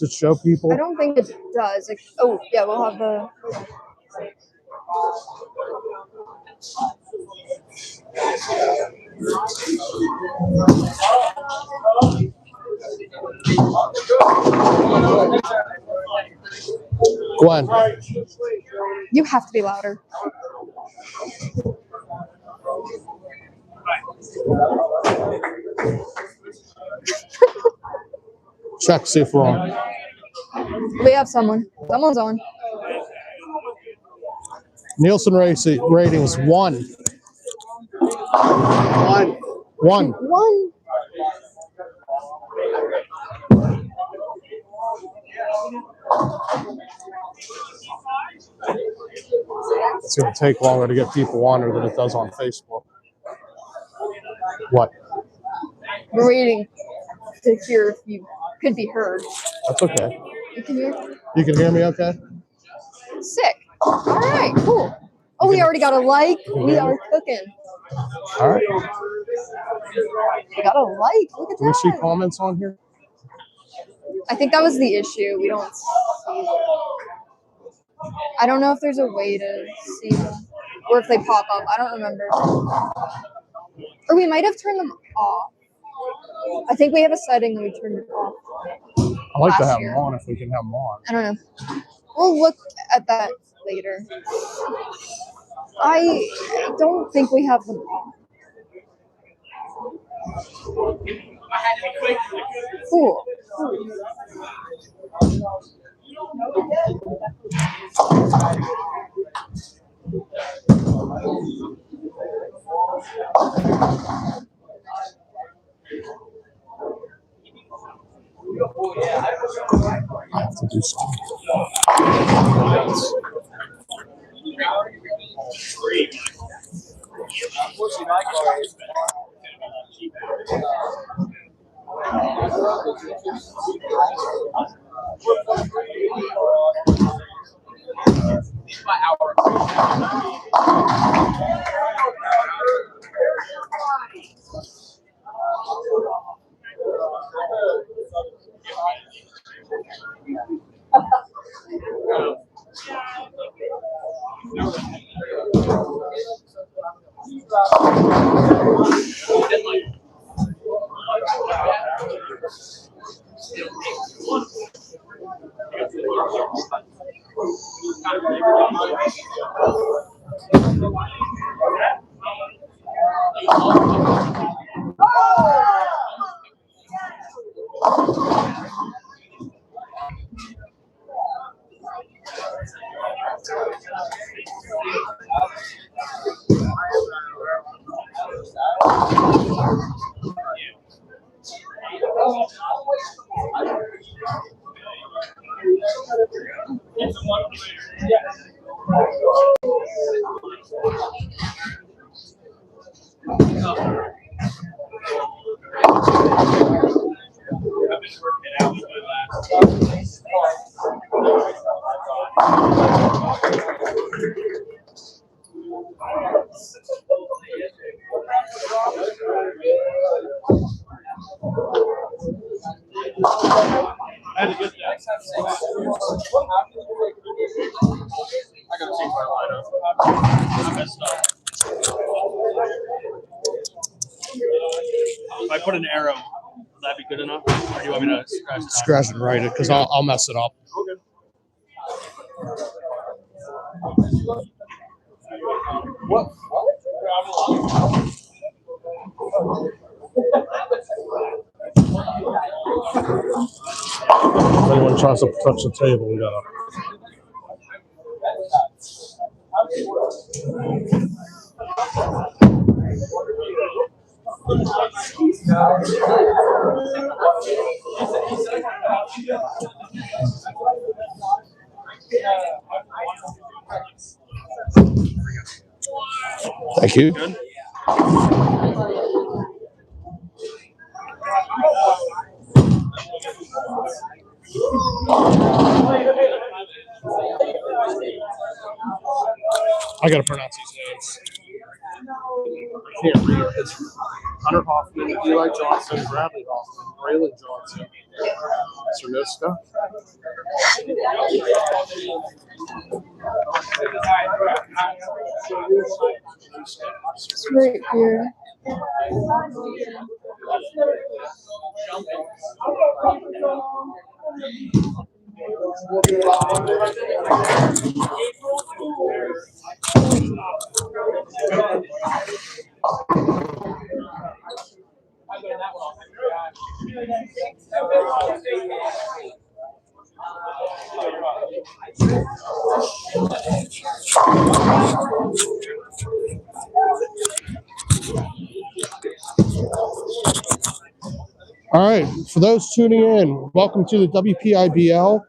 to show people? I don't think it does. Oh, yeah, we'll have the... Gwen. You have to be louder. Check, see if we're on. We have someone. Someone's on. Nielsen ratings 1. 1. It's going to take longer to get people on her than it does on Facebook. What? We're waiting to hear if you could be heard. That's okay. You can hear? You can hear me okay? Sick. All right, cool. Oh, we already got a like. We are cooking. All right. We got a like. Look at that. Do we see comments on here? I think that was the issue. We don't see them. I don't know if there's a way to see them or if they pop up. I don't remember. Or we might have turned them off. I think we have a setting that we turned it off. I like to have them on if we can have them on. I don't know. We'll look at that later. I don't think we have them on. Cool. I have to do something. If I put an arrow, would that be good enough? Or do you want me to scratch it? Scratch and write it because I'll mess it up. Okay. What? If anyone tries to touch the table, we gotta. Thank you. Good. I gotta pronounce these names. I can't read it. It's Hunter Hoffman, Eli Johnson, Bradley Hoffman, Braylon Johnson, Cerniska. It's right here. All right, for those tuning in, welcome to the WPIBL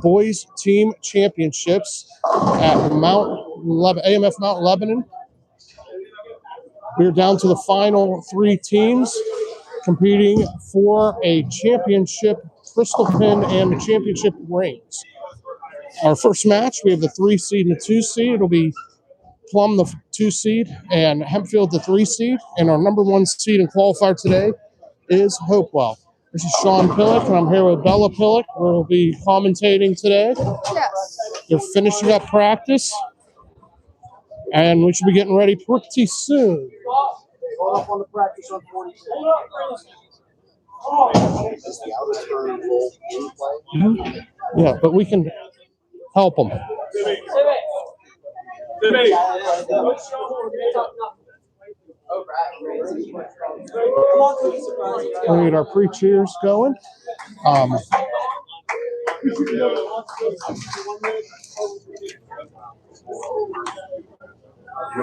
Boys Team Championships at AMF Mount Lebanon. We're down to the final 3 teams competing for a championship crystal pin and championship rings. Our first match, we have the 3 seed and the 2 seed. It'll be Plum, the 2 seed, and Hempfield, the 3 seed. And our number 1 seed and qualifier today is Hopewell. This is Sean Pillock, and I'm here with Bella Pillock. We'll be commentating today. Yes. They're finishing up practice, and we should be getting ready pretty soon. Hold up on the practice on 42. Is the outer turn roll in play? Yeah, but we can help them. We get our pre-cheers going.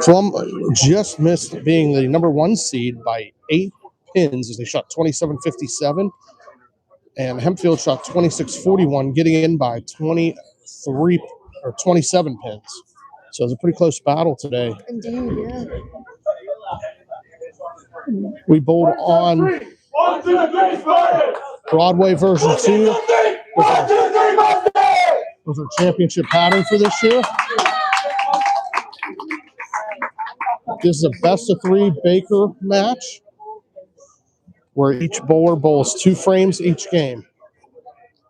Plum just missed being the number 1 seed by 8 pins as they shot 27.57, and Hempfield shot 26.41, getting in by 23 or 27 pins. So it's a pretty close battle today. Indeed, yeah. We bowled on Broadway version 2 with our championship pattern for this year. This is a best of 3 Baker match where each bowler bowls 2 frames each game.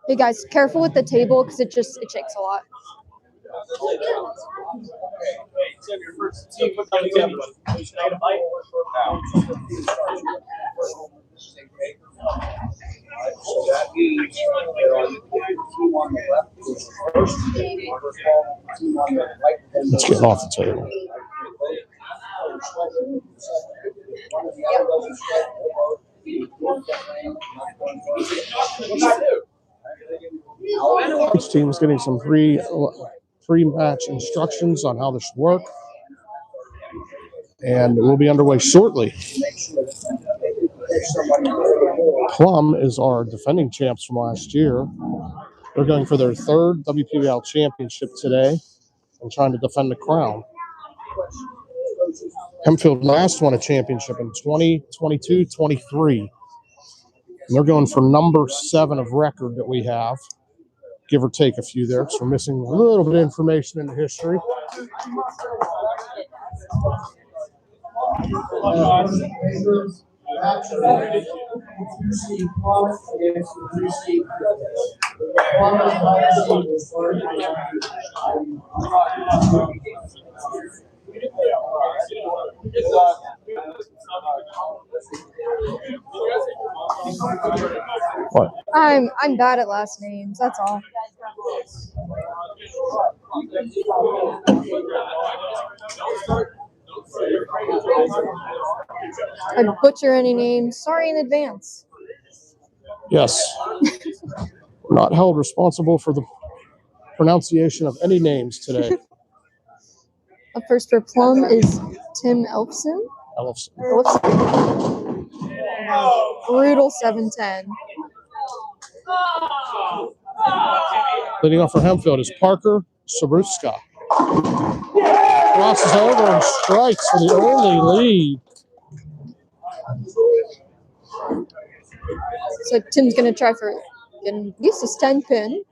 Hey guys, careful with the table because it shakes a lot. So that means there are two on the left, first team on the right. Let's get off the table. Each team is getting some pre-match instructions on how this should work, and we'll be underway shortly. Plum is our defending champs from last year. They're going for their 3rd WPIBL championship today and trying to defend the crown. Hempfield last won a championship in 2022-23. And they're going for number 7 of record that we have, give or take a few there, because we're missing a little bit of information in the history. What? I'm bad at last names, that's all. If I butcher any names, sorry in advance. Yes. We're not held responsible for the pronunciation of any names today. Up first for Plum is Tim Elfson. Brutal 7-10. Leading off for Hempfield is Parker Saruska. Crosses over and strikes for the only lead. So Tim's going to try for getting at least his 10 pin.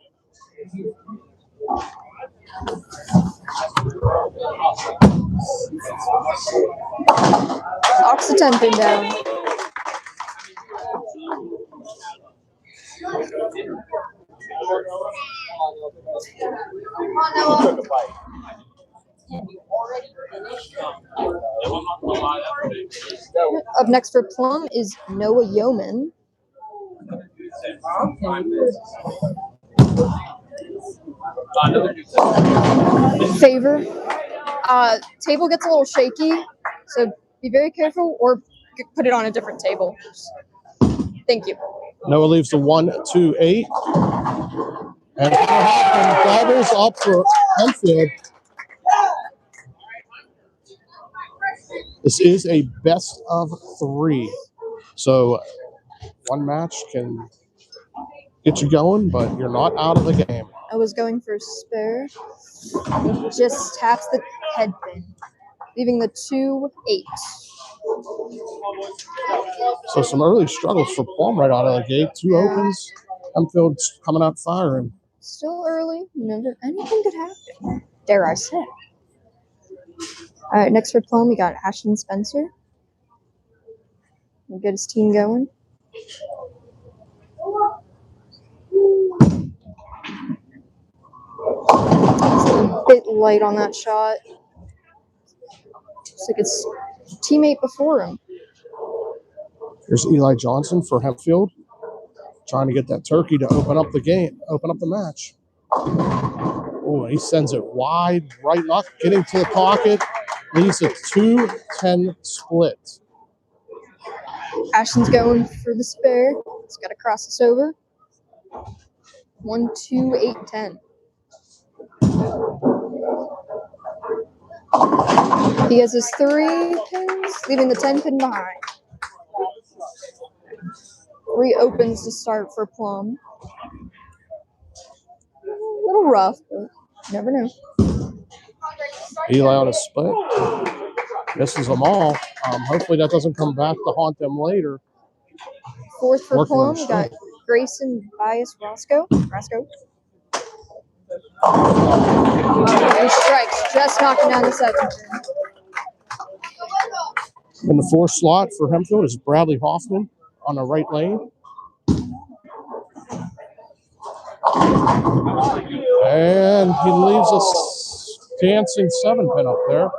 Knocks the 10 pin down. took a bite. Up next for Plum is Noah Yeoman. Favor. Table gets a little shaky, so be very careful or put it on a different table. Thank you. Noah leaves the 1-2-8. And doubles up for Hempfield. This is a best of 3. So one match can get you going, but you're not out of the game. I was going for spare. He just taps the head pin, leaving the 2-8. So some early struggles for Plum right out of the gate. 2 opens. Hempfield's coming out firing. Still early. Never anything could happen. Dare I say. All right, next for Plum, we got Ashton Spencer. We'll get his team going. It's a bit light on that shot. Looks like it's teammate before him. Here's Eli Johnson for Hempfield, trying to get that turkey to open up the game, open up the match. Oh, he sends it wide, right, not getting to the pocket. Leaves a 2-10 split. Ashton's going for the spare. He's got to cross this over. 1-2-8-10. He has his 3 pins, leaving the 10 pin behind. 3 opens to start for Plum. A little rough, but you never know. Eli on a split. Misses them all. Hopefully that doesn't come back to haunt them later. 4th for Working on Plum, we got Grayson Bias Roscoe. 3 strikes, just knocking down the 7th pin. In the 4th slot for Hempfield is Bradley Hoffman on the right lane. And he leaves us dancing 7 pin up there.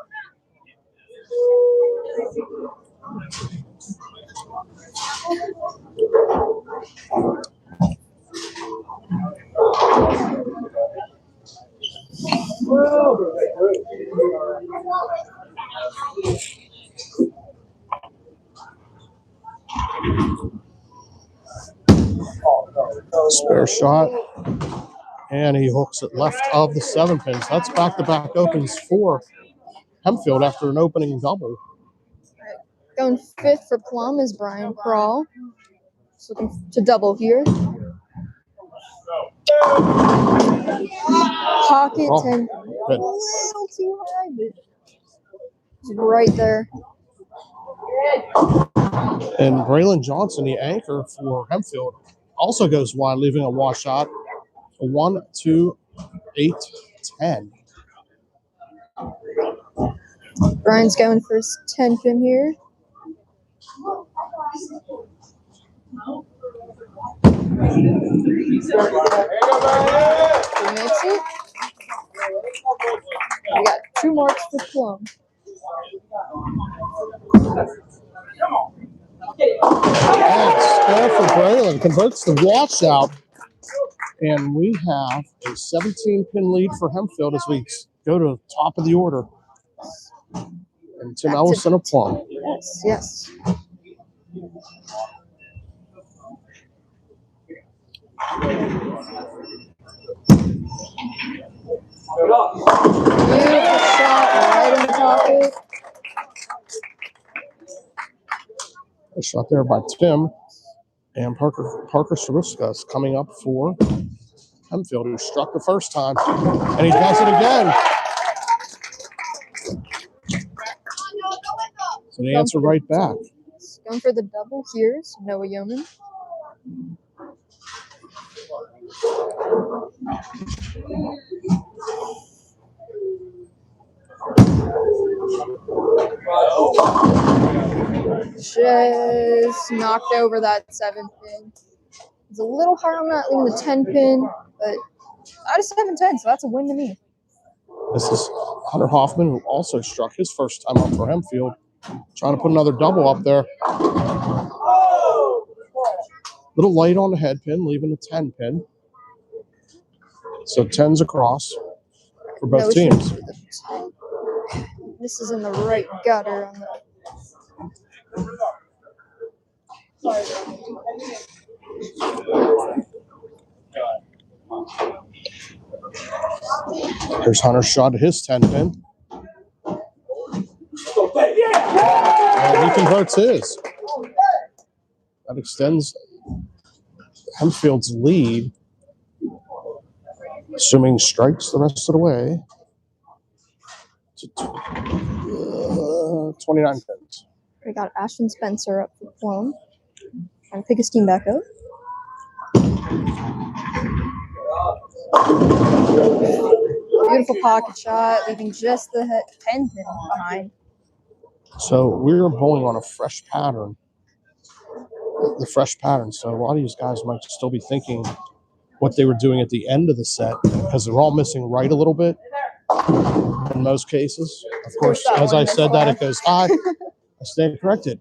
Spare shot. And he hooks it left of the 7 pins. That's back-to-back opens for Hempfield after an opening double. Going 5th for Plum is Brian Crawl. Just looking to double here. Pocket 10. Good. A little too high, but it's right there. And Braylon Johnson, the anchor for Hempfield, also goes wide, leaving a washout. A 1-2-8-10. Brian's going for his 10 pin here. He makes it. We got 2 marks for Plum. And spare for Braylon converts the washout. And we have a 17-pin lead for Hempfield as we go to the top of the order. And Tim Ellison of Plum. Yes, yes. Beautiful shot right in the pocket. A shot there by Tim. And Parker Saruska is coming up for Hempfield, who struck the first time. And he does it again. So they answer right back. Going for the double here is Noah Yeoman. Just knocked over that 7 pin. It's a little hard on that, leaving the 10 pin, but out of 7-10, so that's a win to me. This is Hunter Hoffman, who also struck his first time up for Hempfield. Trying to put another double up there. Little light on the head pin, leaving a 10 pin. So 10's across for both teams. This is in the right gutter on the. Here's Hunter's shot at his 10 pin. And he converts his. That extends Hempfield's lead, assuming strikes the rest of the way, to 29 pins. We got Ashton Spencer up for Plum. Trying to pick his team back up. Beautiful pocket shot, leaving just the 10 pin behind. So we're bowling on a fresh pattern. The fresh pattern. So a lot of these guys might still be thinking what they were doing at the end of the set because they're all missing right a little bit in most cases. Of course, as I said that, it goes high. I stand corrected.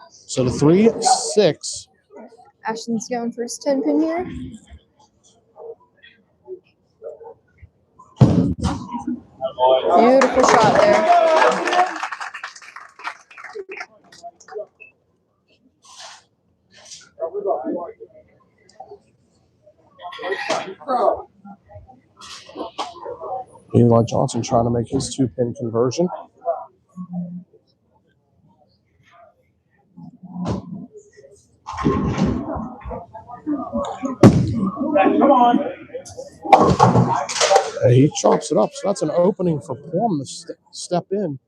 So the 3-6. Ashton's going for his 10 pin here. Beautiful shot there. Eli Johnson trying to make his 2-pin conversion. Come on. He chops it up. So that's an opening for Plum to step in.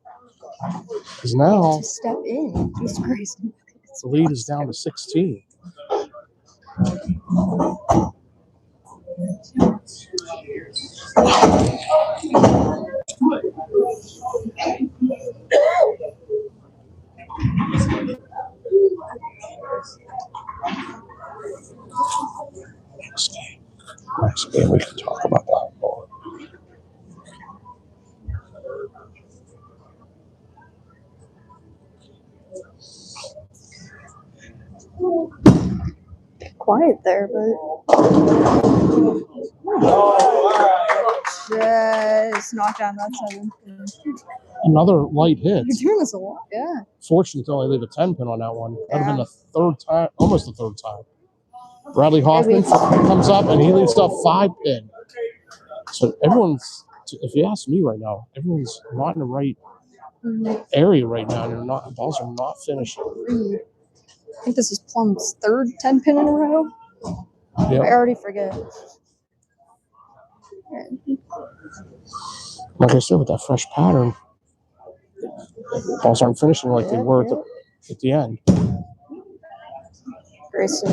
Because now To step in. Jesus Christ. the lead is down to 16. Next game we can talk about that more. Quiet there, but just knocked down that 7 pin. Another light hit. You're doing this a lot, yeah. Fortunate to only leave a 10 pin on that one. That would have been the third time, almost the third time. Bradley Hoffman comes up and he leaves a 5 pin. So everyone's, if you ask me right now, everyone's not in the right area right now. They're not, balls are not finishing. I think this is Plum's third 10 pin in a row. Yep. I already forget. Like I said, with that fresh pattern, balls aren't finishing like they were at the end. Grayson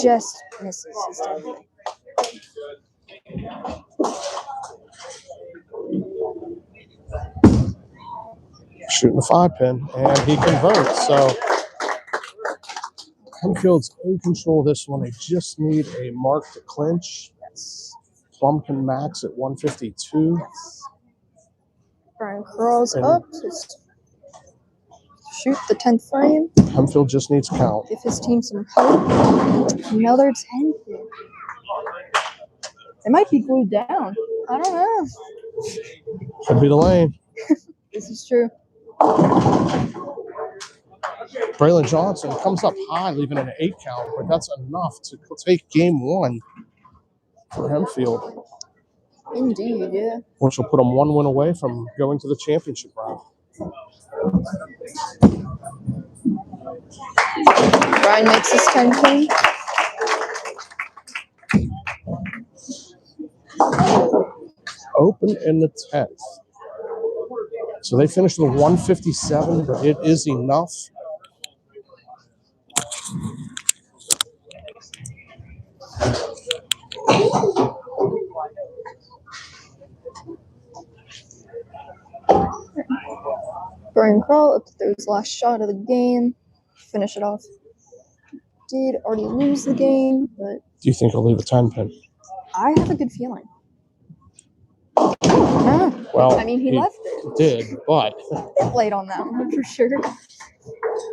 just misses his 10 pin. Shooting the 5 pin, and he converts. So Hempfield's in control of this one. They just need a mark to clinch. Plum can max at 152. Brian crawls up to shoot the 10th frame. Hempfield just needs count. Give his team some hope. Another 10 pin. They might be glued down. I don't know. Could be the lane. This is true. Braylon Johnson comes up high, leaving an 8 count, but that's enough to take game 1 for Hempfield. Indeed, yeah. Which will put them 1 win away from going to the championship round. Brian makes his 10 pin. Open in the 10th. So they finished with 157, but it is enough. Brian Crawl up to his last shot of the game. Finish it off. Did already lose the game, but Do you think he'll leave a 10 pin? I have a good feeling. Ah, Well, I mean, he left it. did, but It played on that one for sure.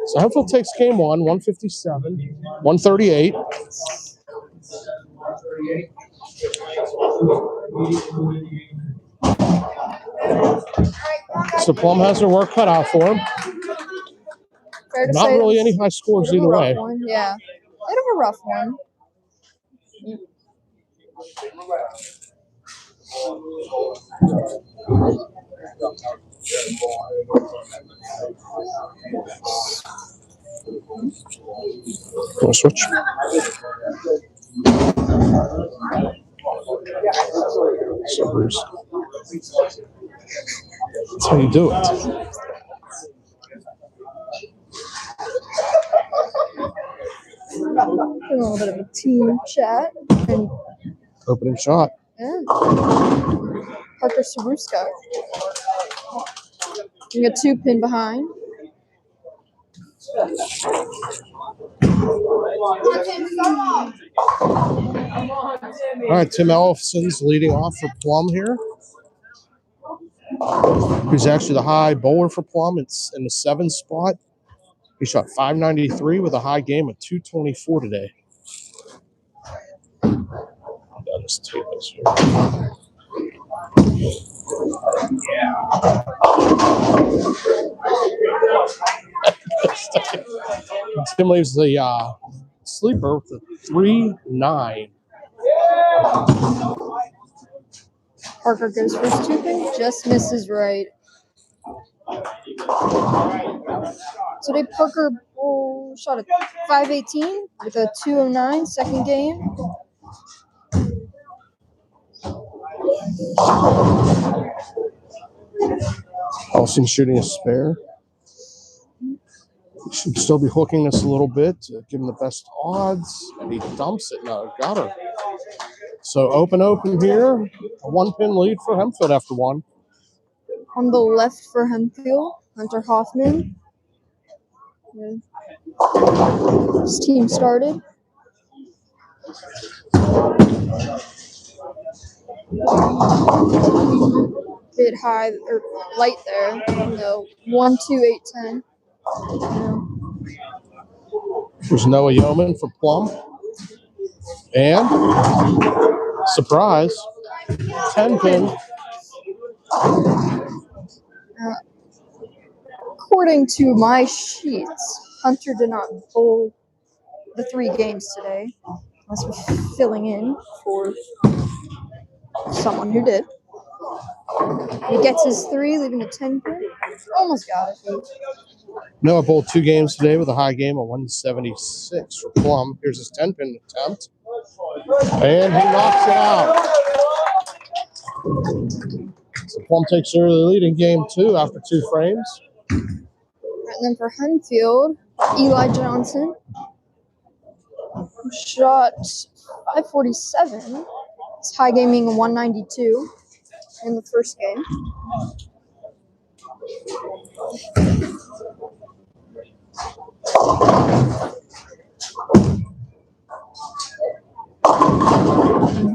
so Hempfield takes game one, 157, 138. So Plum has their work cut out for him. Fair to Not say really it was any high scores a bit of either a rough way. one. Yeah, bit of a rough one. Want to switch? So Bruce. That's how you do it. A little bit of a team chat. And Opening shot. yeah. Parker Saruska. You got 2 pin behind. All right, Tim Ellison's leading off for Plum here. He's actually the high bowler for Plum. It's in the 7th spot. He shot 593 with a high game of 224 today. I'll just tape this here. Tim leaves the sleeper with a 3-9. Parker goes for his 2 pin. Just misses right. Today Parker shot a 518 with a 209 second game. Ellison shooting a spare. He should still be hooking this a little bit to give him the best odds. And he dumps it. No, got her. So open here. A 1-pin lead for Hempfield after one. On the left for Hempfield, Hunter Hoffman. Yeah. His team started. Bit high or light there. No, 1-2-8-10. Yeah. There's Noah Yeoman for Plum. And surprise, 10-pin. According to my sheets, Hunter did not bowl the 3 games today. Unless we're filling in for someone who did. He gets his 3, leaving a 10 pin. Almost got it. Noah bowled 2 games today with a high game of 176 for Plum. Here's his 10-pin attempt. And he knocks it out. So Plum takes early lead in game 2 after 2 frames. And then for Hempfield, Eli Johnson shot 547. It's high gaming 192 in the first game.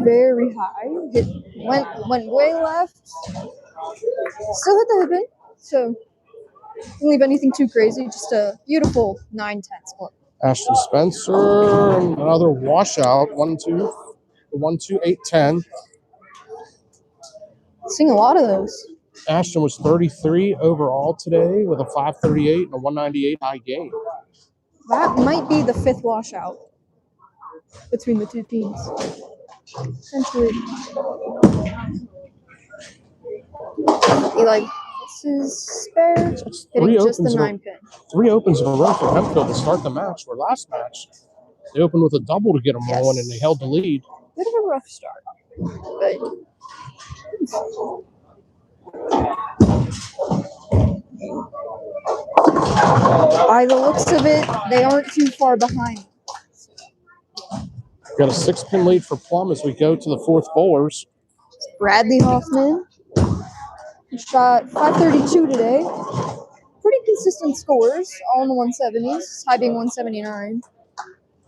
Very high. Went way left. Still hit the hip in, so didn't leave anything too crazy. Just a beautiful 9-10 split. Ashton Spencer, another washout. 1-2-8-10. Seeing a lot of those. Ashton was 33 overall today with a 538 and a 198 high game. That might be the 5th washout between the 2 teams. Essentially. Eli, this is spare. Hitting just the 9-pin. 3 opens in a row for Hempfield to start the match. Where last match, they opened with a double to get them rolling, and they held the lead. Bit of a rough start, but by the looks of it, they aren't too far behind. Got a 6-pin lead for Plum as we go to the 4th bowlers. It's Bradley Hoffman. He shot 532 today. Pretty consistent scores, all in the 170s. High being 179.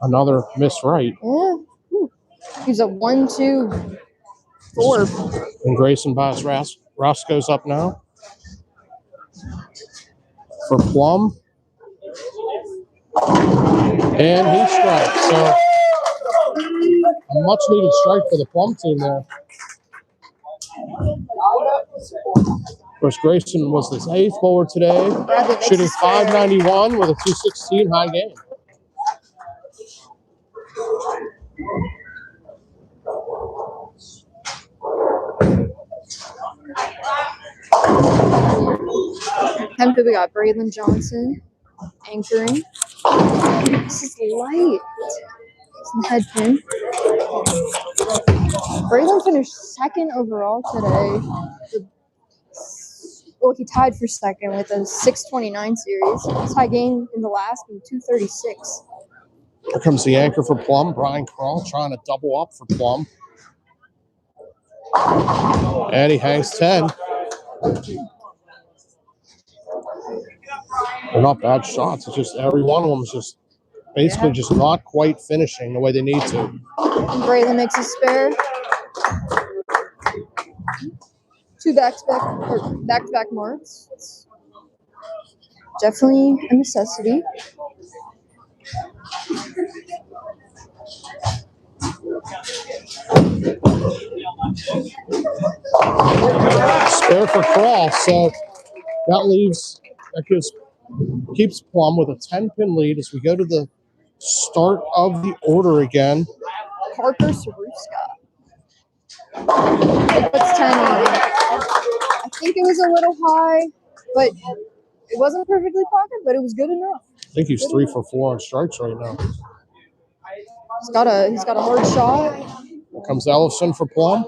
Another miss right. Yeah. He's a 1-2-4. And Grayson by his rasp. Roscoe's up now for Plum. And he strikes. So a much needed strike for the Plum team there. Of course, Grayson was this 8th bowler today, shooting .591 with a .216 high game. Hempfield, we got Braylon Johnson anchoring. This is light. Some head pin. Braylon finished 2nd overall today. Well, he tied for 2nd with a 629 series. His high game in the last being 236. Here comes the anchor for Plum, Brian Krall, trying to double up for Plum. And he hangs 10. They're not bad shots. It's just every one of them is just basically just not quite finishing the way they need to. And Braylon makes a spare. 2 back-to-back marks. It's definitely a necessity. Spare for Krall, so that keeps Plum with a 10-pin lead as we go to the start of the order again. Parker Saruska. It puts 10 on. I think it was a little high, but it wasn't perfectly pocket, but it was good enough. I think he's 3 for 4 on strikes right now. He's got a hard shot. Here comes Ellison for Plum.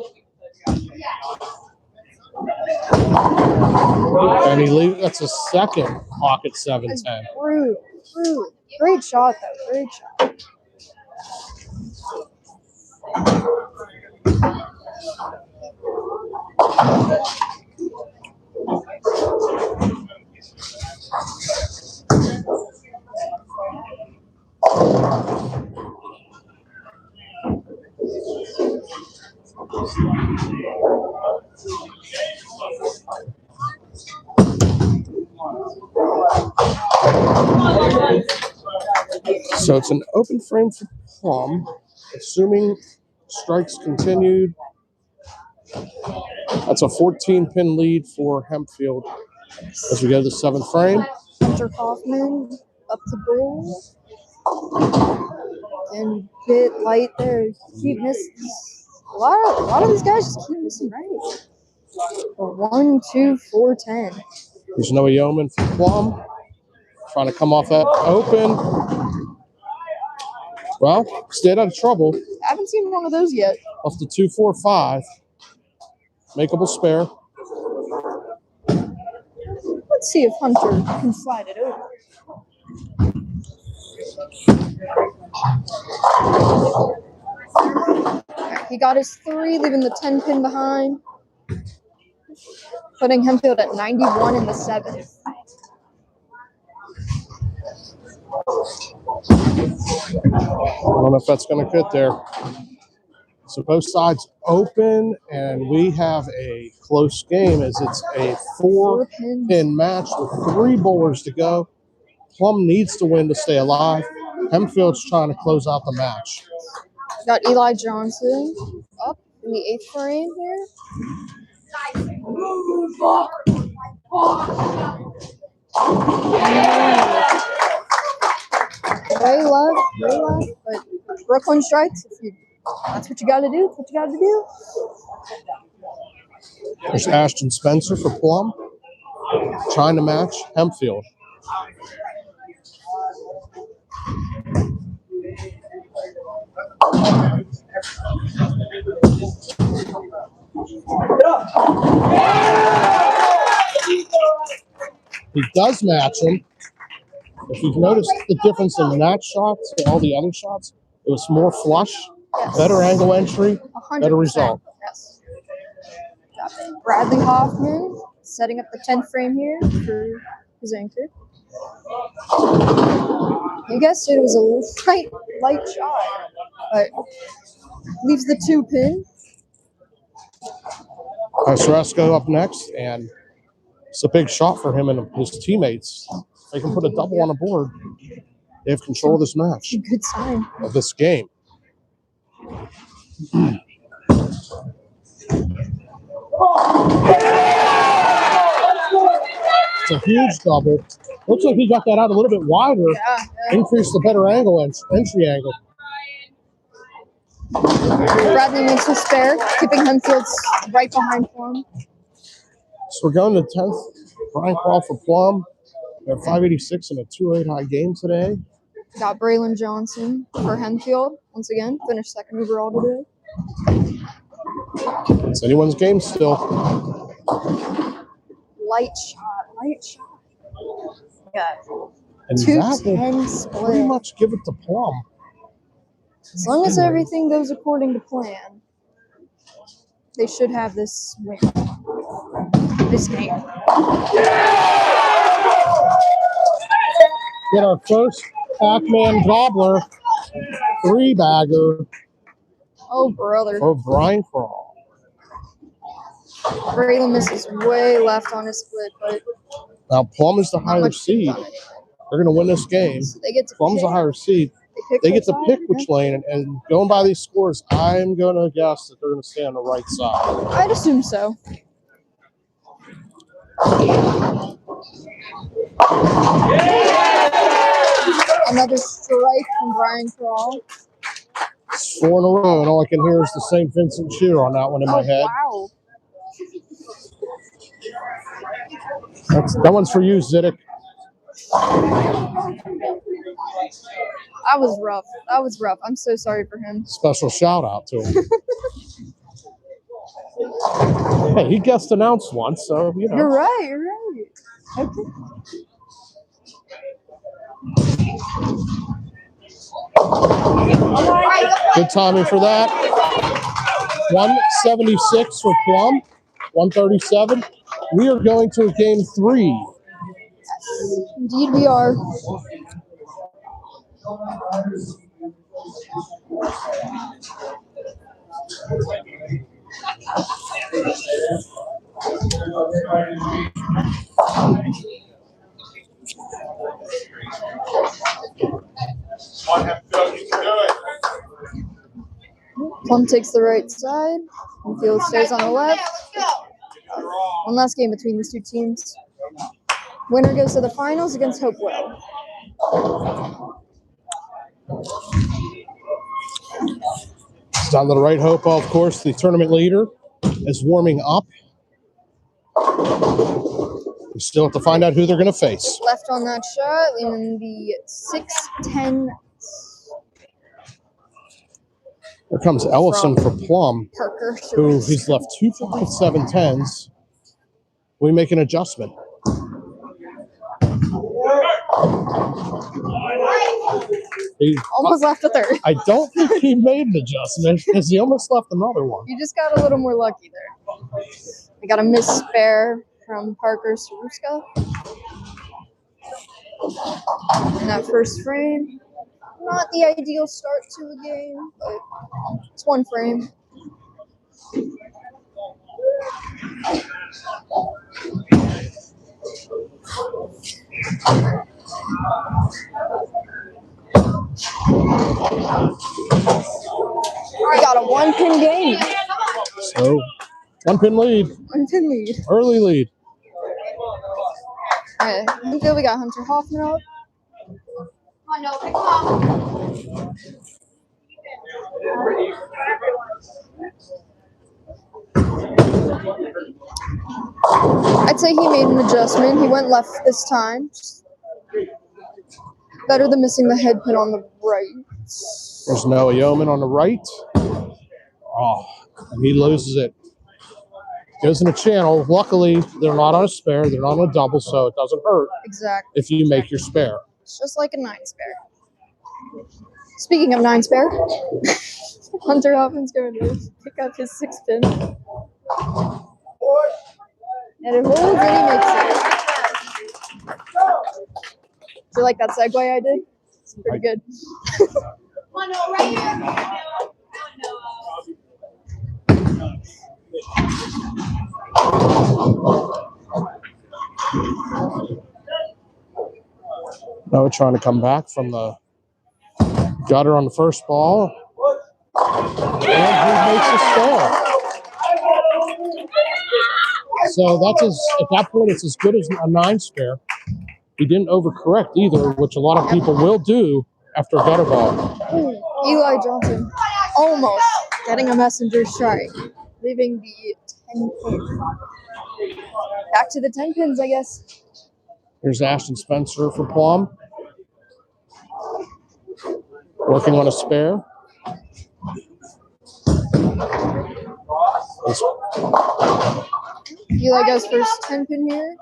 And that's a second pocket 7-10. Rude. Great shot, though. Great shot. So it's an open frame for Plum, assuming strikes continued. That's a 14-pin lead for Hempfield as we go to the 7th frame. Hunter Hoffman up to bowl. And bit light there. Keep missing. A lot of these guys just keep missing right. 1, 2, 4, 10. There's Noah Yeoman for Plum. Trying to come off that open. Well, stayed out of trouble. I haven't seen one of those yet. Off the 2-4-5. Makeable spare. Let's see if Hunter can slide it over. Right, he got his 3, leaving the 10 pin behind. Putting Hempfield at 91 in the 7th. I don't know if that's going to get there. So both sides open, and we have a close game as it's a 4-pin match with 3 bowlers to go. Plum needs to win to stay alive. Hempfield's trying to close out the match. Got Eli Johnson up in the 8th frame here. Way left, but Brooklyn strikes. That's what you got to do. That's what you got to do. There's Ashton Spencer for Plum, trying to match Hempfield. He does match him. If you've noticed the difference in that shot to all the other shots, it was more flush, Yes. better angle entry, 100%. better result. Yes. Got Bradley Hoffman setting up the 10th frame here for his anchor. I guess it was a light shot, but leaves the 2 pin. Srasco up next, and it's a big shot for him and his teammates. They can put a double on the board. They have control of this match, Good sign. of this game. It's a huge double. Looks like he got that out a little bit wider. Yeah. Increased the better angle and entry angle. Bradley makes a spare, keeping Hempfield's right behind Plum. So we're going to 10th. Brian Crawl for Plum. They're 586 in a 2-8 high game today. Got Braylon Johnson for Hempfield. Once again, finished second overall today. It's anyone's game still. Light shot. Yeah. And that 210 will pretty split. much give it to Plum. As long as everything goes according to plan, they should have this win. This game. Get our first Pac-Man Gobbler 3-bagger Oh, brother. for Brian Crawl. Braylon misses way left on his split, but Now, Plum is the not higher much seed. on it. They're going to win this game. So they get to Plum's the pick. higher seed. They get to pick which lane, and going by these scores, I'm going to guess that they're going to stay on the right side. I'd assume so. Another strike from Brian Crawl. It's 4 in a row, and all I can hear is the St. Vincent cheer on that one in my head. Wow. That one's for you, Zidek. That was rough. I'm so sorry for him. Special shout out to him. Hey, he guest announced once, so you know. You're right. Okay. Good timing for that. 176 for Plum. 137. We are going to game 3. Indeed we are. Plum takes the right side. Hempfield stays on the left. One last game between these two teams. Winner goes to the finals against Hopewell. Down to the right, Hopewell, of course, the tournament leader, is warming up. We still have to find out who they're going to face. Left on that shot, leaving the 6'10" Here comes Ellison for Plum, Parker. who he's left 2 5.710s. We make an adjustment. He Almost left a third. I don't think he made an adjustment because he almost left another one. You just got a little more lucky there. We got a missed spare from Parker Saruska. In that first frame. Not the ideal start to a game, but it's one frame. We got a one-pin game. So, 1-pin lead, One-pin lead. early lead. All right, Hempfield, we got Hunter Hoffman up. I'd say he made an adjustment. He went left this time. Better than missing the head pin on the right. There's Noah Yeoman on the right. Oh, and he loses it. Goes in a channel. Luckily, they're not on a spare. They're not on a double, so it doesn't hurt Exactly. if you make your spare. It's just like a 9 spare. Speaking of 9 spare, Hunter Hoffman's going to pick up his 6 pin. And it holds and he makes it. Do you like that segue I did? It's pretty good. Noah trying to come back from the gutter on the first ball. And he makes a spare. So that's at that point, it's as good as a 9 spare. He didn't overcorrect either, which a lot of people will do after a gutter ball. Eli Johnson almost getting a messenger strike, leaving the 10 pin. Back to the 10 pins, I guess. Here's Ashton Spencer for Plum. Working on a spare. Eli goes first 10 pin here.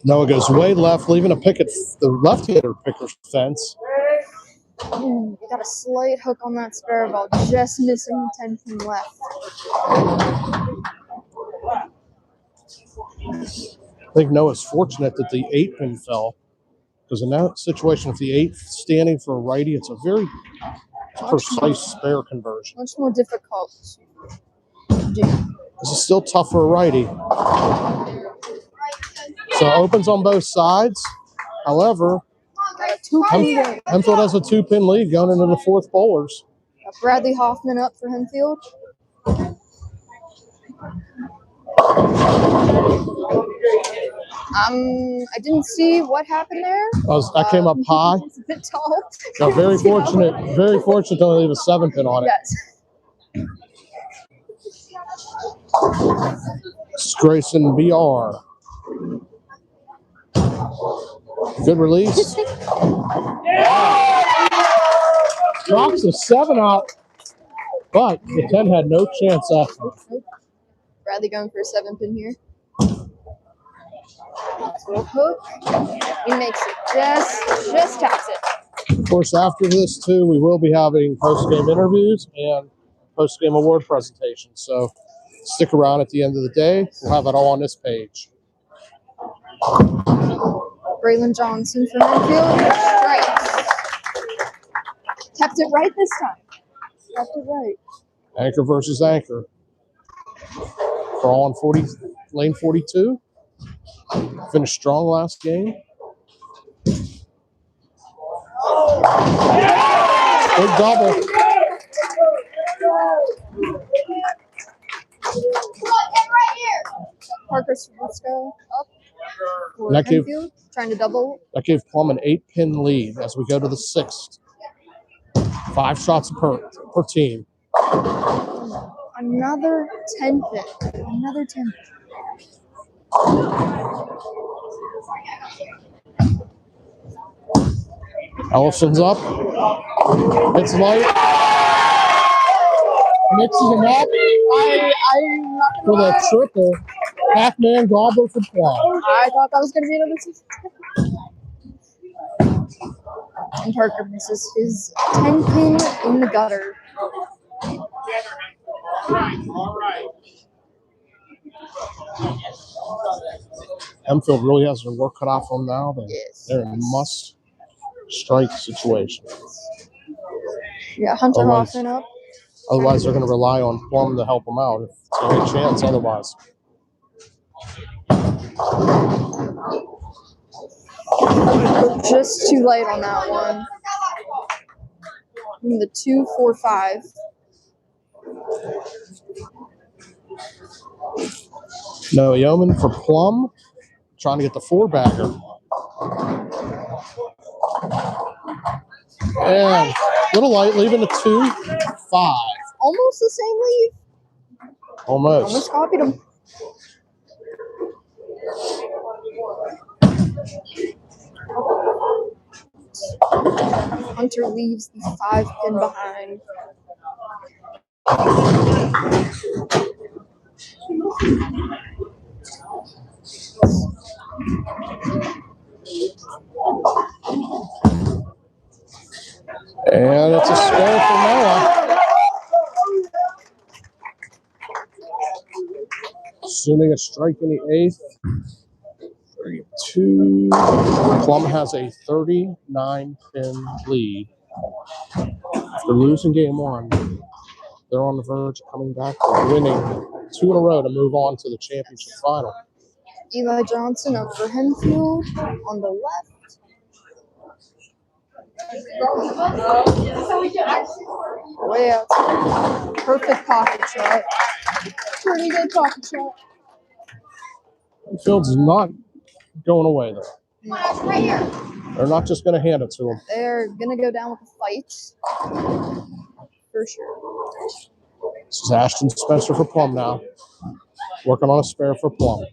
Noah goes way left, leaving a picket, the left-hander picker fence. You got a slight hook on that spare ball, just missing the 10 pin left. I think Noah's fortunate that the 8 pin fell, because in that situation, if the 8 standing for a righty, it's a very precise spare conversion. Much more difficult to do. This is still tough for a righty. So it opens on both sides. However, Hempfield has a 2-pin lead going into the 4th bowlers. Bradley Hoffman up for Hempfield. I didn't see what happened there. I came up high. It's a bit tall. No, very fortunate to only leave a 7-pin on it. Yes. This is Grayson BR. Good release. Knocks a 7 out, but the 10 had no chance after. Bradley going for a 7-pin here. Little hook. He makes it. Just taps it. Of course, after this, too, we will be having post-game interviews and post-game award presentations. So stick around at the end of the day. We'll have it all on this page. Braylon Johnson for Hempfield. Strikes. Kept it right this time. Kept it right. Anchor versus anchor. For all in lane 42. Finished strong last game. Big double. Parker Swisco up for That gave- Hempfield, trying to double. That gave Plum an 8-pin lead as we go to the 6th. 5 shots per team. Another 10 pin. Another 10 pin. Ellison's up. It's light. Mixes them up I'm not for gonna the lie. triple. Half-man gobbler for Plum. I thought that was gonna be another 6. And Parker misses his 10 pin in the gutter. Hempfield really has their work cut out for them now. Yes. They're in a must-strike situation. Yeah, Hunter Otherwise- Hoffman up. Otherwise, they're going to rely on Plum to help them out. If it's any chance otherwise. Just too late on that one. In the 2-4-5. No, Yeoman for Plum. Trying to get the 4-bagger. And a little light, leaving the 2-5. Almost the same lead. Almost. Almost copied him. Hunter leaves the 5 pin behind. And it's a spare for Noah. Assuming a strike in the 8th. 32. Plum has a 39-pin lead. After losing game 1, they're on the verge of coming back to winning 2 in a row to move on to the championship final. Eli Johnson over Hempfield on the left. Way out. Perfect pocket shot. Pretty good pocket shot. Hempfield's not going away, though. They're not just going to hand it to him. They're going to go down with a fight. For sure. This is Ashton Spencer for Plum now. Working on a spare for Plum.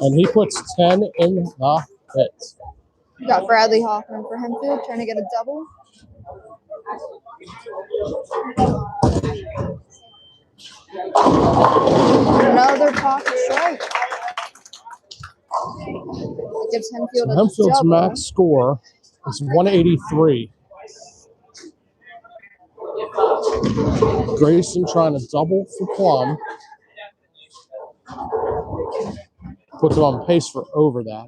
And he puts 10 in the pit. We got Bradley Hoffman for Hempfield trying to get a double. Another pocket strike. It gives Hempfield a Hempfield's double. max score is 183. Grayson trying to double for Plum. Puts him on pace for over that.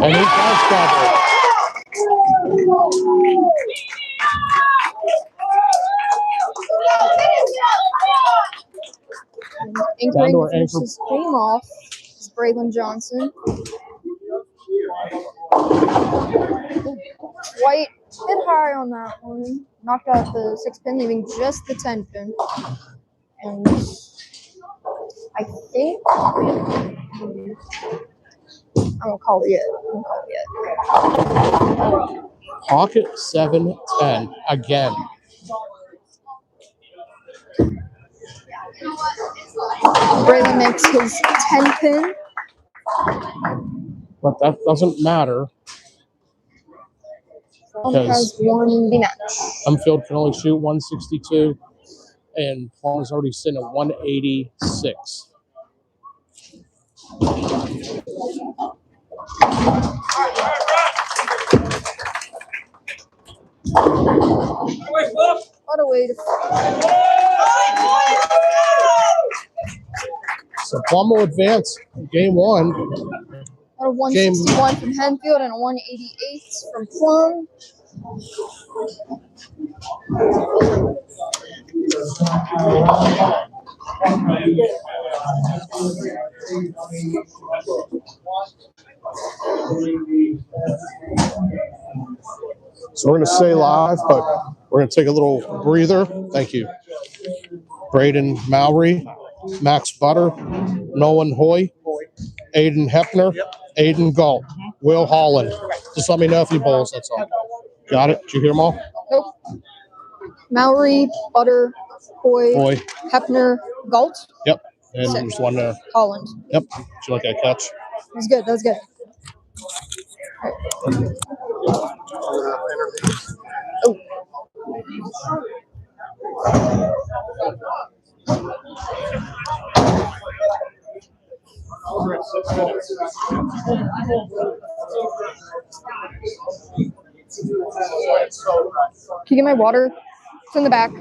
And he does double. Anchoring Down to our to finish anchor. this game off is Braylon Johnson. White hit high on that one. Knocked out the 6 pin, leaving just the 10 pin. And I think I'm gonna call it. Pocket 7-10 again. Braylon makes his 10 pin. But that doesn't matter Plum because has won the match. Hempfield can only shoot 162, and Plum is already sitting at 186. What a way to. So Plum will advance game 1. Out of 161 from Hempfield and a 188 from Plum. So we're going to stay live, but we're going to take a little breather. Thank you. Braden Mowry, Max Butter, Nolan Hoy, Aiden Hepner, Aiden Galt, Will Holland. Just let me know if he bowls, that's all. Got it? Did you hear them all? Nope. Mowry, Butter, Hoy, Hoy. Hepner, Galt, Yep. And there's one there. Holland. Yep. Did you like that catch? That was good. That was good. Oh. Can you get my water? It's in the back.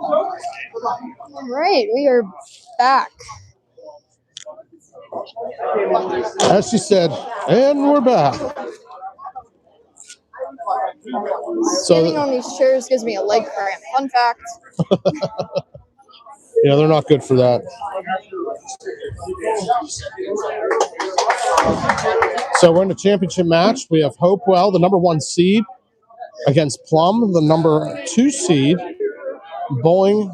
All right, we are back. As she said, and we're back. Standing on these chairs gives me a leg cramp. Fun fact. Yeah, they're not good for that. So we're in the championship match. We have Hopewell, the number 1 seed, against Plum, the number 2 seed. Bowling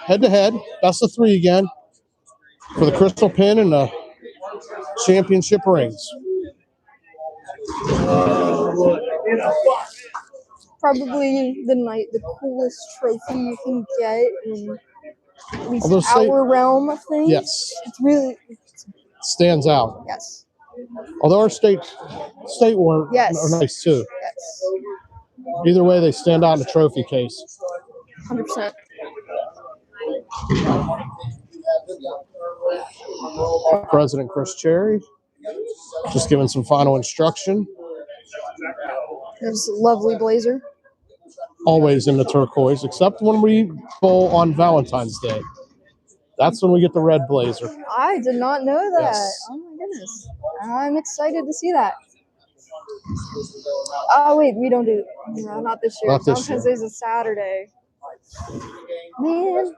head-to-head, best of 3 again, for the crystal pin and the championship rings. Probably the coolest trophy you can get in at least Although our realm of things. Yes, It's really stands out. yes. Although our state were Yes. are nice too. Yes. Either way, they stand out in the trophy case. 100%. President Chris Cherry just giving some final instruction. There's a lovely blazer. Always in the turquoise, except when we bowl on Valentine's Day. That's when we get the red blazer. I did not know that. Yes. Oh my goodness. I'm excited to see that. Oh wait, we don't do no, not this year. Not this Valentine's year. Day is a Saturday. Man.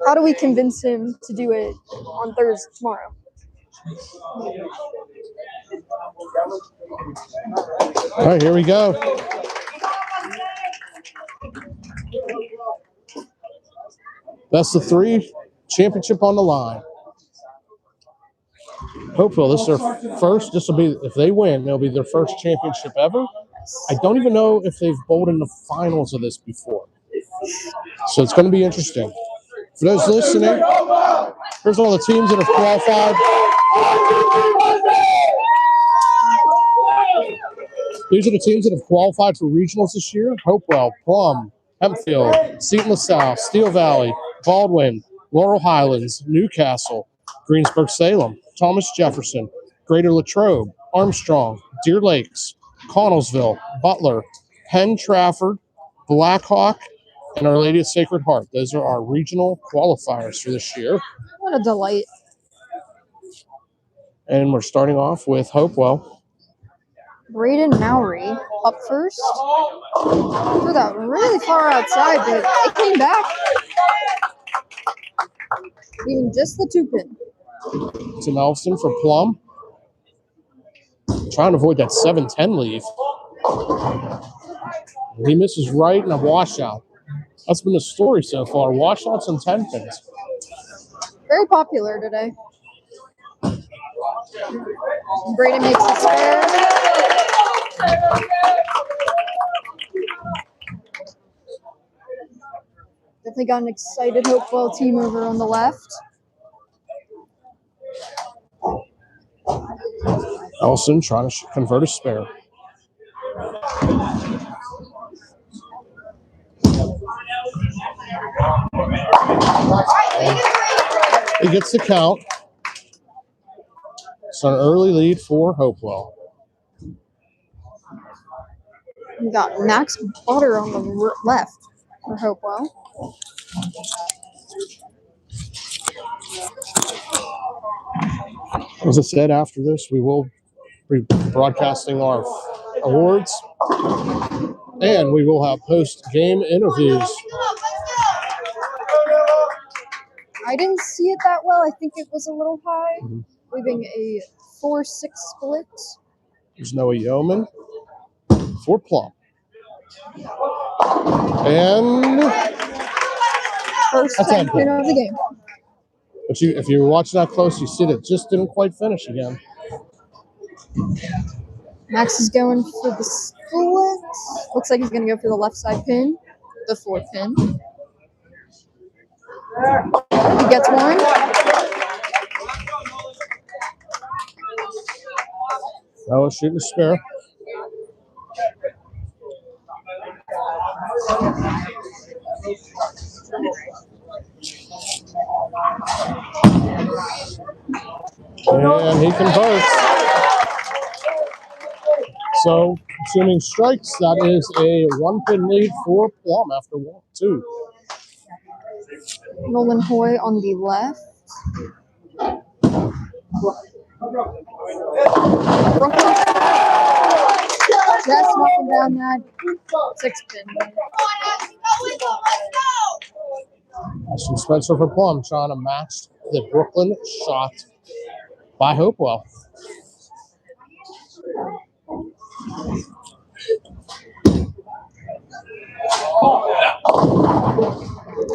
How do we convince him to do it on Thursday tomorrow? All right, here we go. Best of 3, championship on the line. Hopefully, this is their first. This will be, if they win, it'll be their first championship ever. I don't even know if they've bowled in the finals of this before. So it's going to be interesting. For those listening, here's all the teams that have qualified. These are the teams that have qualified for regionals this year. Hopewell, Plum, Hempfield, Seton LaSalle, Steel Valley, Baldwin, Laurel Highlands, Newcastle, Greensburg Salem, Thomas Jefferson, Greater Latrobe, Armstrong, Deer Lakes, Connellsville, Butler, Penn Trafford, Blackhawk, and Our Lady of Sacred Heart. Those are our regional qualifiers for this year. What a delight. And we're starting off with Hopewell. Braden Mowry up first. Threw that really far outside, but it came back. Even just the 2-pin. Tim Elson for Plum. Trying to avoid that 7-10 leave. He misses right and a washout. That's been the story so far. Washouts and 10 pins. Very popular today. Braden makes a spare. Definitely got an excited Hopewell team over on the left. Elson trying to convert a spare. He gets the count. It's an early lead for Hopewell. We got Max Butter on the left for Hopewell. As I said, after this, we will be broadcasting our awards, and we will have post-game interviews. I didn't see it that well. I think it was a little high, leaving a 4-6 split. There's Noah Yeoman for Plum. And First That's 10 on pin of the game. but if you watch that close, you see that it just didn't quite finish again. Max is going for the split. Looks like he's going to go for the left side pin, the 4th pin. He gets one. Noah shooting a spare. And he converts. So Assuming strikes, that is a 1-pin lead for Plum after 2. Nolan Hoy on the left. Just knocking down that 6-pin. Ashton Spencer for Plum trying to match the Brooklyn shot by Hopewell.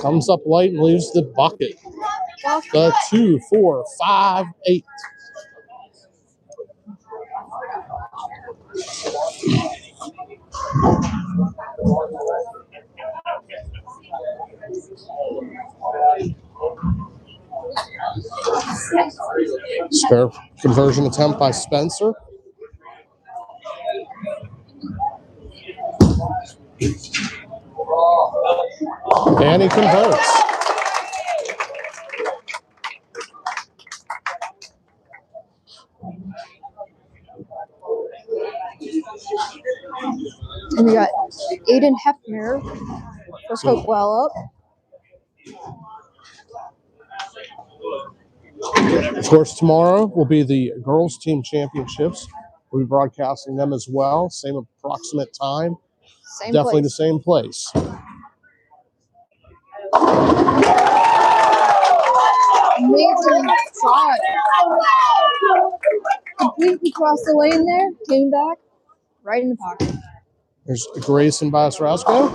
Comes up light and leaves the bucket. The 2, 4, 5, 8. Spare conversion attempt by Spencer. And he converts. And we got Aiden Hefner for Hopewell up. Of course, tomorrow will be the girls' team championships. We'll be broadcasting them as well. Same approximate time. Same Definitely place. the same place. Amazing shot. Completely crossed the lane there. Came back. Right in the pocket. There's Grayson Basrowsko.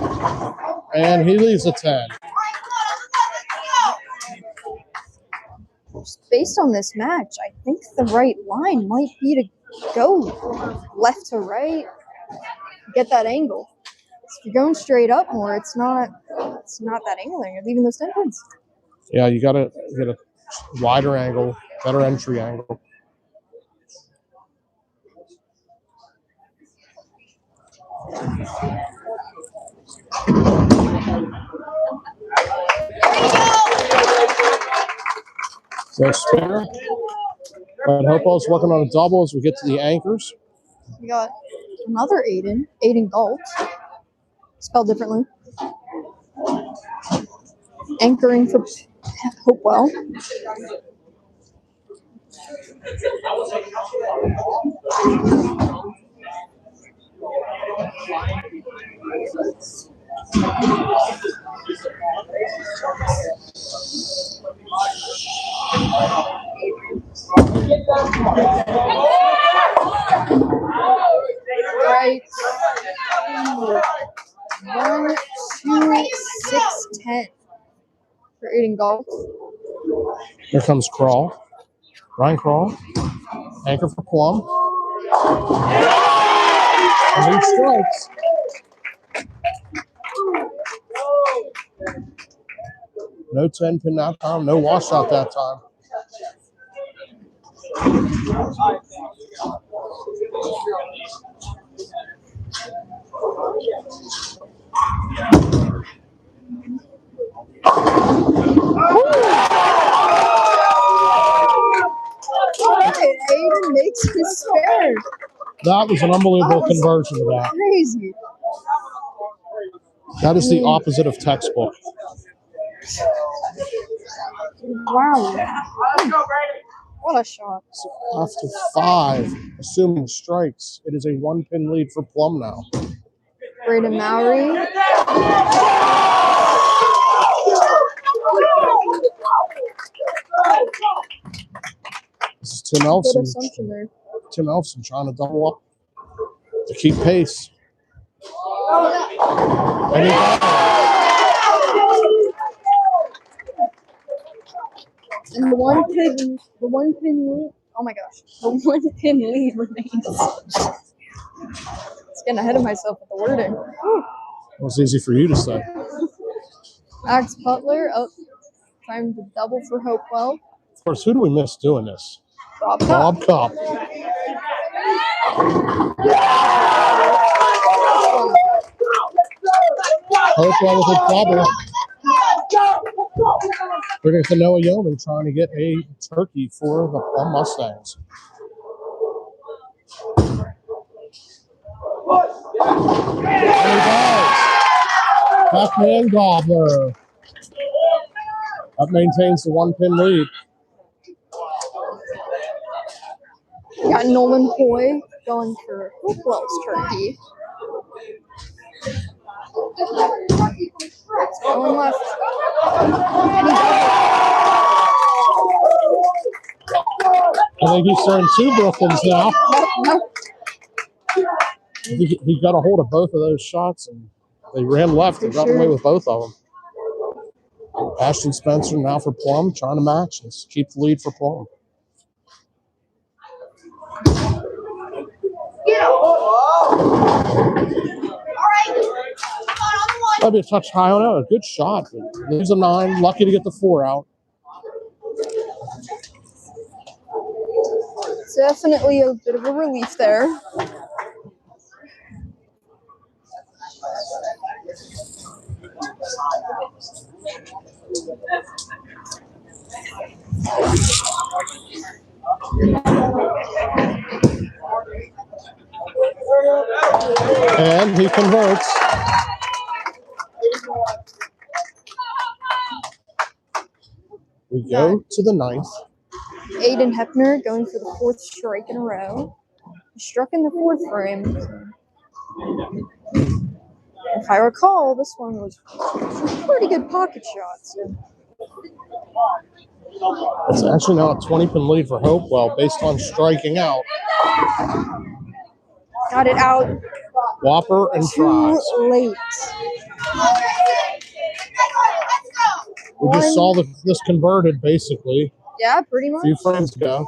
And he leaves a 10. Based on this match, I think the right line might be to go left to right, get that angle. If you're going straight up more, it's not that angle there. You're leaving those 10 pins. Yeah, you got to get a wider angle, better entry angle. So spare. But Hopewell's working on a double as we get to the anchors. We got another Aiden Galt, spelled differently. Anchoring for Hopewell. Right. 1, 2, 6, 10 for Aiden Galt. Here comes Crawl. Ryan Crawl. Anchor for Plum. And he strikes. No 10 pin that time. No washout that time. Aiden makes his spare. That was an unbelievable conversion of that. Crazy. That is the opposite of textbook. Wow. What a shot. So after 5, assuming strikes, it is a 1-pin lead for Plum now. Braden Mowry. This is Tim Good Elson. assumption there. Tim Elson trying to double up to keep pace. And he got it. And the one pin lead. Oh my gosh. The 1-pin lead remains. It's getting ahead of myself with the wording. It was easy for you to say. Max Butler up. Trying to double for Hopewell. Of course, who do we miss doing this? Bob Cup. Bob Cup. Hopewell with a double. We're going to Noah Yeoman trying to get a turkey for the Plum Mustangs. And he does. Backhand gobbler. That maintains the 1-pin lead. Got Nolan Hoy going for Hopewell's turkey. Going left. And he I think he's throwing 2 Brooklyns now. He got a hold of both of those shots, and they ran left and got away with both of them. Ashton Spencer now for Plum, trying to match and keep the lead for Plum. That'd be a touch high on it. A good shot. But leaves a 9. Lucky to get the 4 out. Definitely a bit of a relief there. And he converts. We go to the 9th. Aiden Hepner going for the 4th strike in a row. He struck in the 4th frame. If I recall, this one was a pretty good pocket shot. So. It's actually now a 20-pin lead for Hopewell based on striking out. Got it out Whopper and too tries. late. We just saw this converted basically Yeah, pretty a much. few frames ago.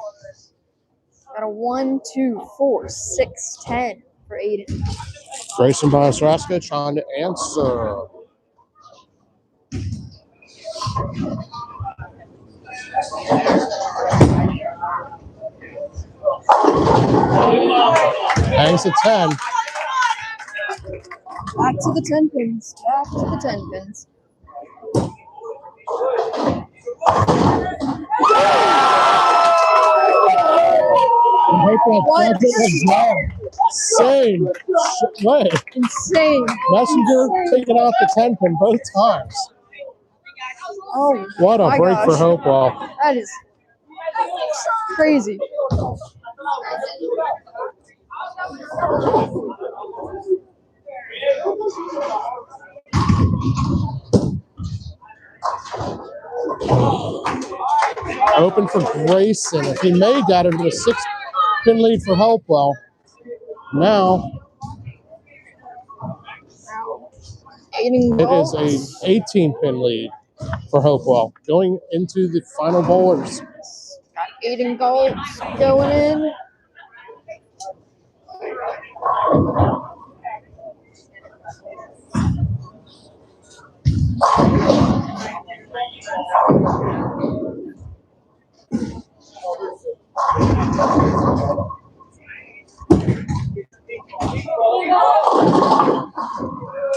Got a 1, 2, 4, 6, 10 for Aiden. Grayson Biasraska trying to answer. Hangs at 10. Back to the 10 pins. Back to the 10 pins. What? Insane way. Insane. Messenger taking out the 10 pin both times. Oh, What a my break for gosh. Hopewell. That is crazy. Open for Grayson. If he made that, it would be a 6-pin lead for Hopewell. Now Aiden it is a 18-pin lead for Hopewell. Going into the final bowlers. Got Aiden Galt going in.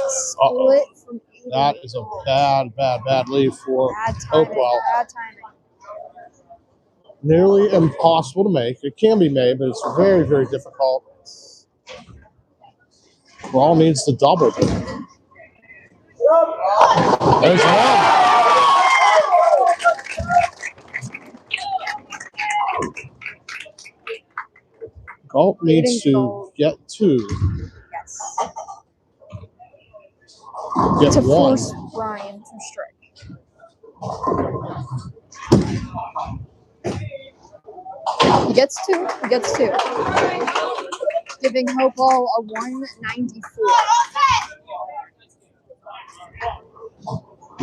Split from Aiden. That is a bad lead for Bad timing. Hopewell. Bad timing. Nearly impossible to make. It can be made, but it's very, very difficult. Raw needs the double. There's one. Galt needs to get 2. Yes. Get To 1. force Ryan to strike. He gets 2. He gets 2. Giving Hopewell a 194.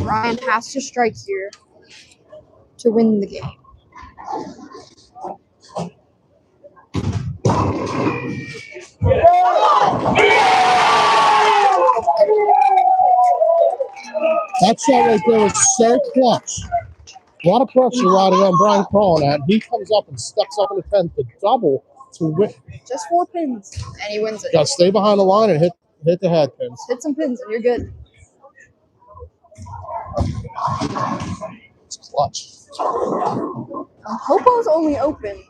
Ryan has to strike here to win the game. That shot right there was so clutch. A lot of pressure riding on Brian Crawlin at. He comes up and steps up in the 10th to double to win. Just 4 pins, and he wins it. Got to stay behind the line and hit the head pins. Hit some pins, and you're good. It's clutch. Hopewell's only opens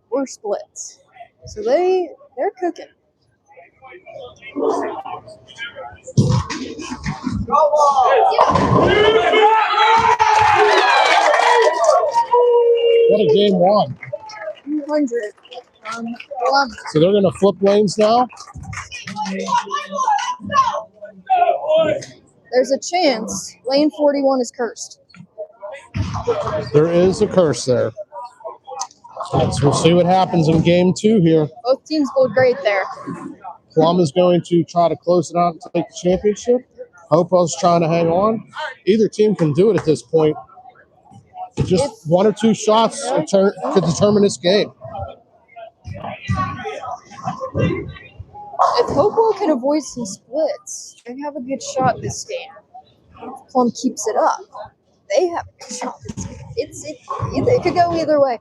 were splits, so they're cooking. What a game one. 200. Plum. So they're going to flip lanes now. There's a chance lane 41 is cursed. There is a curse there. So we'll see what happens in game two here. Both teams bowled great there. Plum is going to try to close it out and take the championship. Hopewell's trying to hang on. Either team can do it at this point. Just one or two shots could determine this game. If Hopewell can avoid some splits, they have a good shot this game. If Plum keeps it up, they have a good shot this game. It could go either way.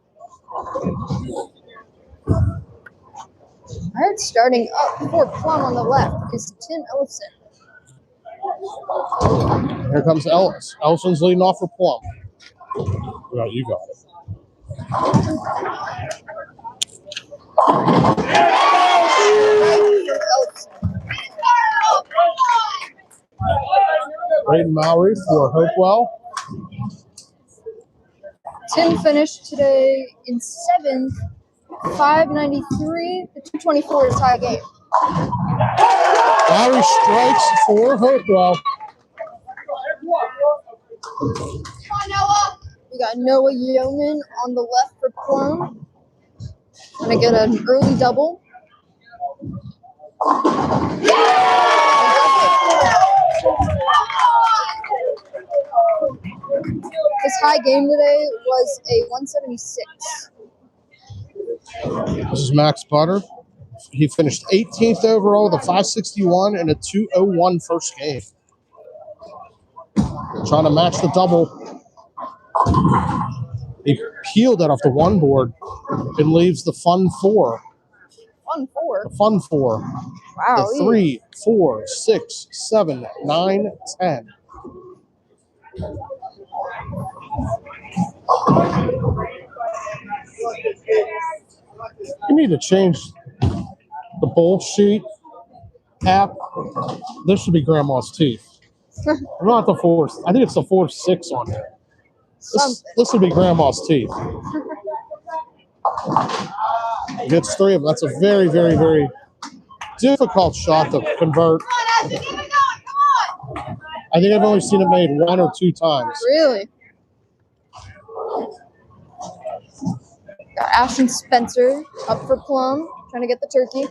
Alright, starting up for Plum on the left is Tim Ellison. Here comes Ellis. Ellison's leading off for Plum. Well, you got it. Braden Mowry for Hopewell. Tim finished today in 7th, 593. The 224 is tie game. Mowry strikes for Hopewell. We got Noah Yeoman on the left for Plum. Gonna get an early double. His high game today was a 176. This is Max Butter. He finished 18th overall with a 561 and a 201 first game. Trying to match the double. He peeled it off the one board and leaves the fun four. Fun four? The fun four. Wow. The 3, 4, 6, 7, 9, 10. You need to change the bowl sheet app. This should be Grandma's teeth. Not the 4. I think it's the 4-6 on there. This would be Grandma's teeth. He hits 3 of them. That's a very, very, very difficult shot to convert. I think I've only seen it made 1 or 2 times. Really? Got Ashton Spencer up for Plum, trying to get the turkey.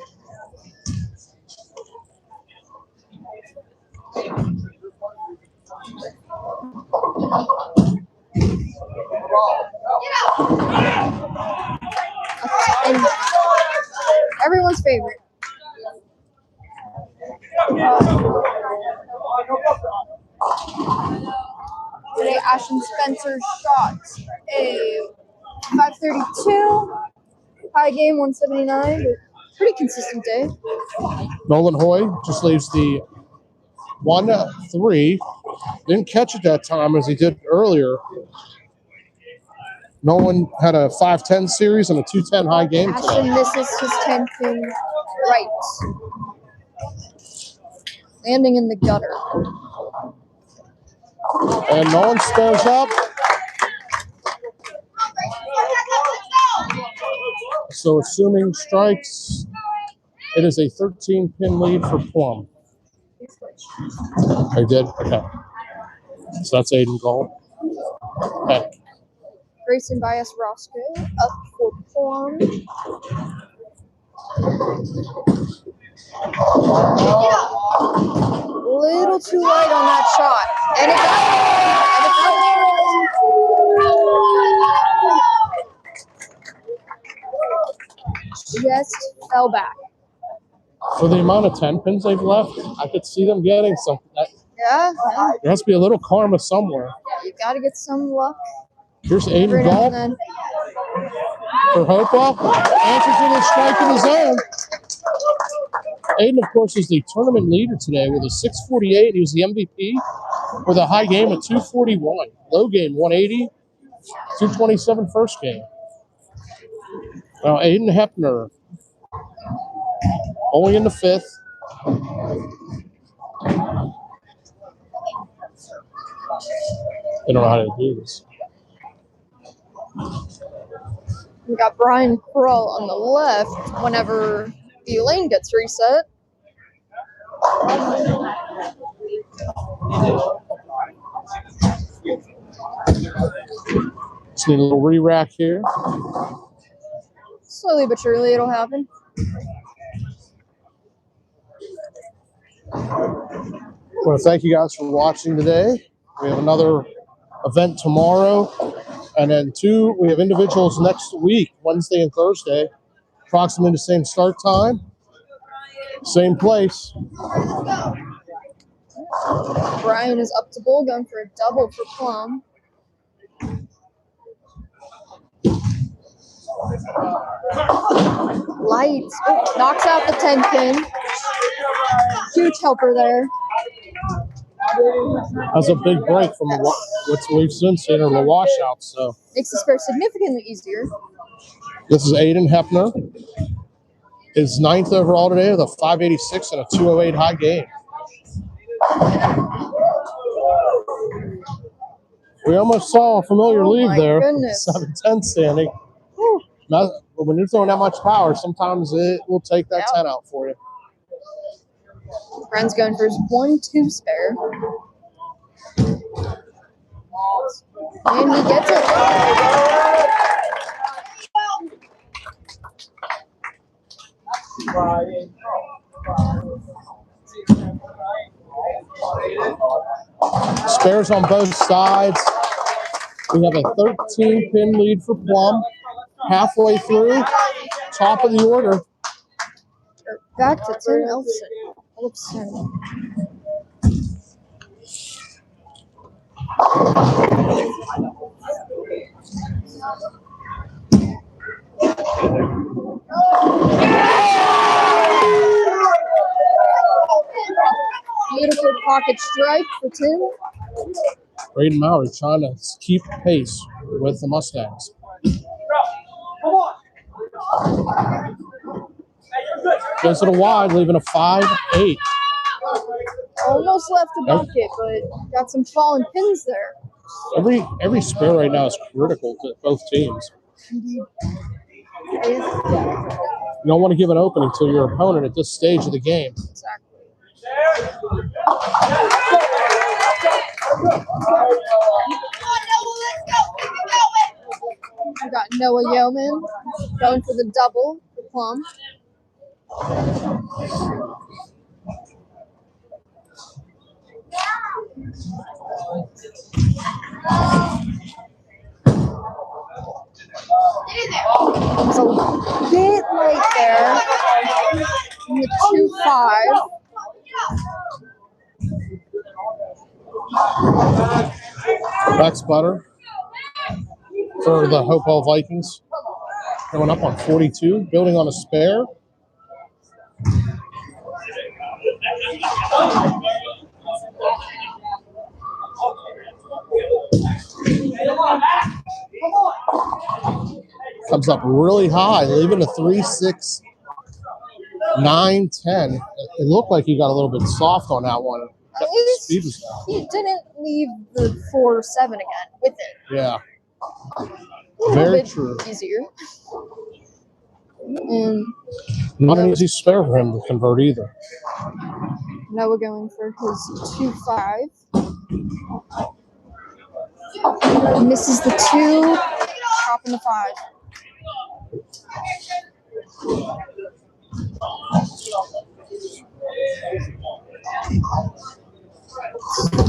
And everyone's favorite. Today, Ashton Spencer shot a 532, high game 179, but pretty consistent day. Nolan Hoy just leaves the 1-3. Didn't catch it that time as he did earlier. Nolan had a 5-10 series and a 2-10 high game today. Ashton misses his 10 pin right. Landing in the gutter. And Nolan spares up. So assuming strikes, it is a 13-pin lead for Plum. I did? Okay. So that's Aiden Gall. Okay. Grayson Bias Roscoe up for Plum. Little too light on that shot. And it got just fell back. For the amount of 10 pins they've left, I could see them getting something. Yeah. There has to be a little karma somewhere. You got to get some luck. Here's Aiden Every now Gall and then. for Hopewell. Answers with a strike in his own. Aiden, of course, is the tournament leader today with a 648. He was the MVP with a high game of 241. Low game, 180. 227 first game. Now, Aiden Hepner Only in the fifth. I don't know how to do this. We got Brian Krull on the left whenever the lane gets reset. Just need a little re-rack here. Slowly but surely it'll happen. I want to thank you guys for watching today. We have another event tomorrow. And then we have individuals next week, Wednesday and Thursday. Approximately the same start time. Same place. Brian is up to bowl, going for a double for Plum. Lights. Oh, knocks out the 10 pin. Huge helper there. That's a big break from what we've since seen, or the washouts. So makes the spare significantly easier. This is Aiden Hepner. His 9th overall today with a 586 and a 208 high game. We almost saw a familiar lead there. Goodness. 7-10 standing. Now, when you're throwing that much power, sometimes it will take that 10 out for you. Brian's going for his 1-2 spare. And he gets it. Spares on both sides. We have a 13-pin lead for Plum. Halfway through, top of the order. Back to Tim Elfson. Beautiful pocket strike for Tim. Braden Mowry trying to keep pace with the Mustangs. Goes to the wide, leaving a 5-8. Almost left the bucket, but got some fallen pins there. Every spare right now is critical to both teams. Indeed. You don't want to give an opening to your opponent at this stage of the game. Exactly. We got Noah Yeoman going for the double for Plum. It's a bit late there in the 2-5. That's butter for the Hopewell Vikings. Going up on 42, building on a spare. Comes up really high, leaving a 3-6, 9-10. It looked like he got a little bit soft on that one. At least he didn't leave the 4-7 again with it. Yeah. A Very bit true. Easier. And not an easy spare for him to convert either. now we're going for his 2-5. Misses the 2, chopping the 5.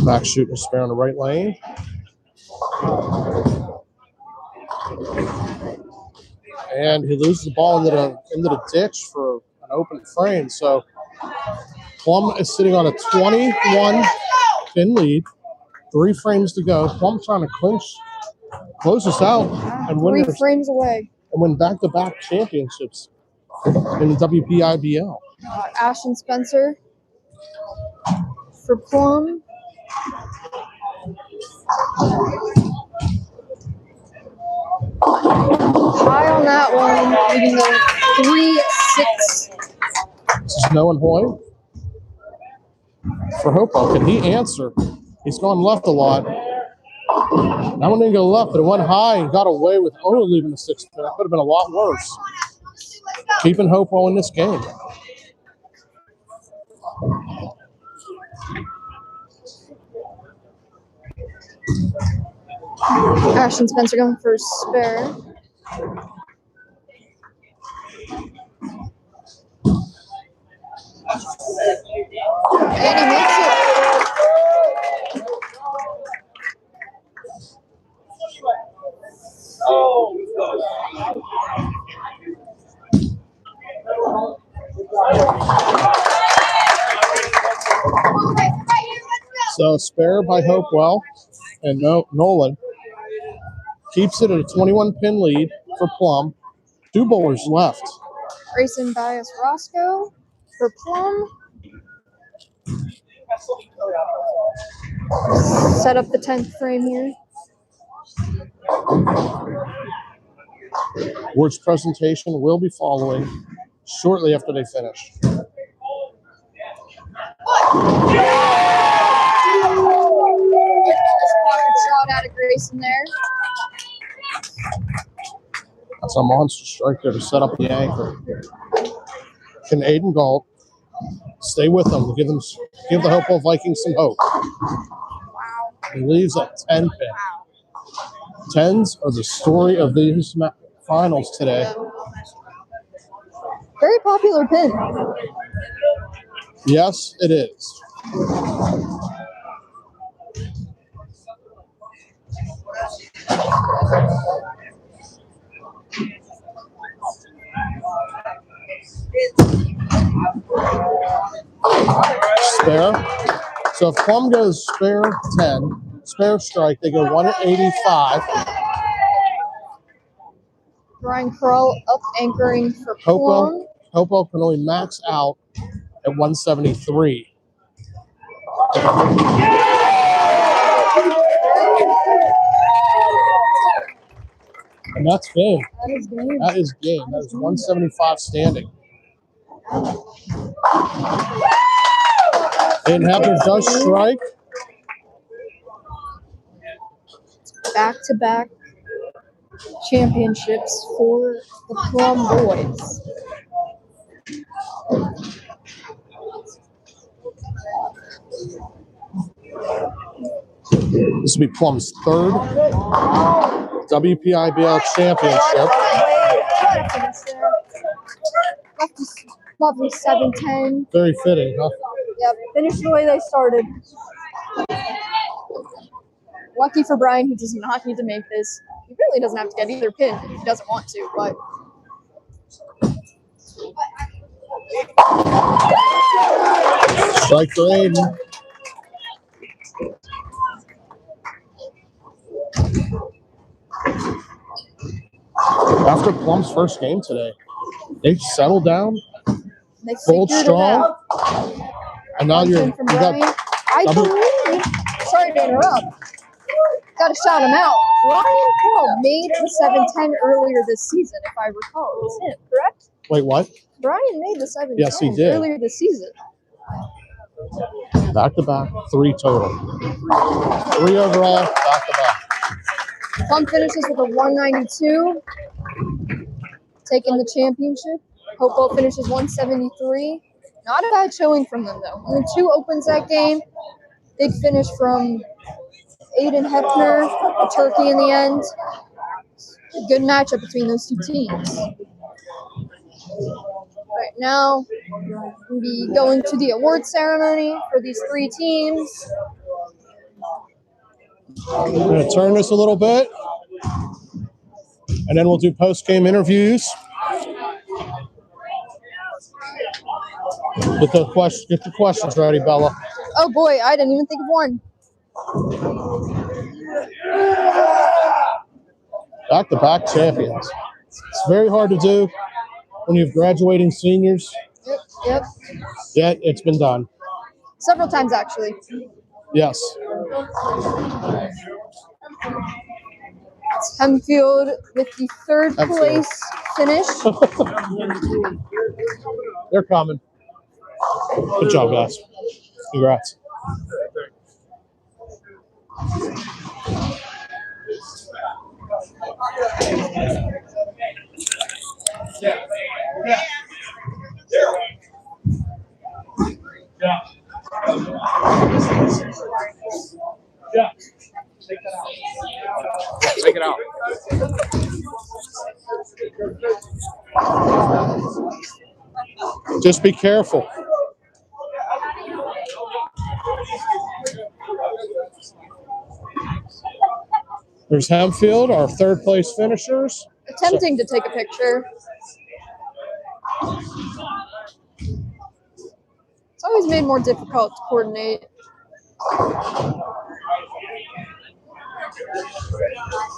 Back shooting a spare on the right lane. And he loses the ball into the ditch for an open frame. So Plum is sitting on a 21-pin lead. 3 frames to go. Plum trying to close this out and win 3 frames away. And win back-to-back championships in the WPIBL. Ashton Spencer for Plum. High on that one, leaving the 3-6. This is Noah Hoy for Hopewell. Can he answer? He's gone left a lot. That one didn't go left, but it went high and got away with only leaving the 6th pin. That could have been a lot worse. Keeping Hopewell in this game. Ashton Spencer going for a spare. And he makes it. So spare by Hopewell, and Nolan keeps it at a 21-pin lead for Plum. 2 bowlers left. Grayson Bias Roscoe for Plum. Set up the 10th frame here. Ward's presentation will be following shortly after they finish. Shot out of Grayson there. That's a monster strike there to set up the anchor. Can Aiden Galt stay with them to give the Hopewell Vikings some hope? He leaves at 10 pin. 10s are the story of these finals today. Very popular pin. Yes, it is. Spare. So if Plum goes spare 10, spare strike, they go 185. Brian Kroll up anchoring for Plum. Hopewell can only max out at 173. And that's game. That is game. That is game. That is 175 standing. Aiden Hepner does strike. Back-to-back championships for the Plum boys. This will be Plum's 3rd WPIBL championship. Lovely 7-10. Very fitting, huh? Yep, finished the way they started. Lucky for Brian, he does not need to make this. He really doesn't have to get either pin if he doesn't want to, but. Strike for Aiden. After Plum's first game today, they settled down, They pulled figured it strong, out. and now you From got Brian. I believe, sorry to interrupt, got to shout him out. Brian Kroll made the 7-10 earlier this season, if I recall. It was him, correct? wait, what? Brian made the 7-10 Yes, he did. earlier this season. Back-to-back, 3 total. 3 overall, back-to-back. Plum finishes with a 192, taking the championship. Hopewell finishes 173. Not a bad showing from them, though. Only 2 opens that game. Big finish from Aiden Hepner, a turkey in the end. A good matchup between those 2 teams. Right now, we'll be going to the award ceremony for these 3 teams. I'm going to turn this a little bit, and then we'll do post-game interviews. Get the questions ready, Bella. Oh boy, I didn't even think of one. Back-to-back champions. It's very hard to do when you have graduating seniors. Yep. Yet it's been done. Several times, actually. Yes. Hempfield with the 3rd place finish. They're coming. Good job, guys. Congrats. Take it out. Just be careful. There's Hempfield, our third place finishers. Attempting to take a picture. It's always made more difficult to coordinate.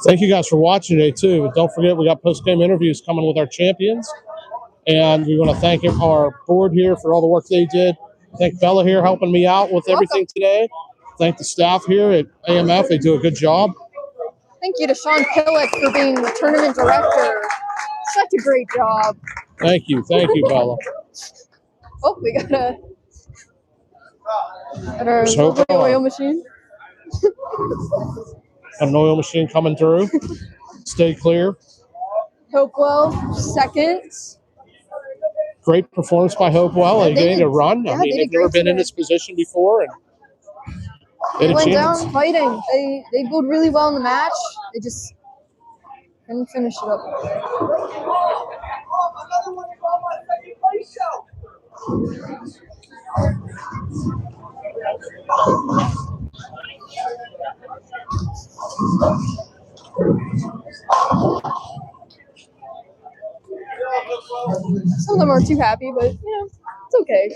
Thank you guys for watching today, too. But don't forget, we got post-game interviews coming with our champions. And we want to thank our board here for all the work they did. Thank Bella here helping me out with everything today. Thank the staff here at AMF. They do a good job. Thank you to Sean Killick for being the tournament director. Such a great job. Thank you. Thank you, Bella. Oh, we got our So far. oil machine. An oil machine coming through. Stay clear. Hopewell, second. Great performance by Hopewell. Yeah, They getting a run. yeah, I mean, they they've did never great been in today. this position before. And They went down fighting. They bowled really well in the match. They just couldn't finish it up. Some of them are too happy, but it's okay.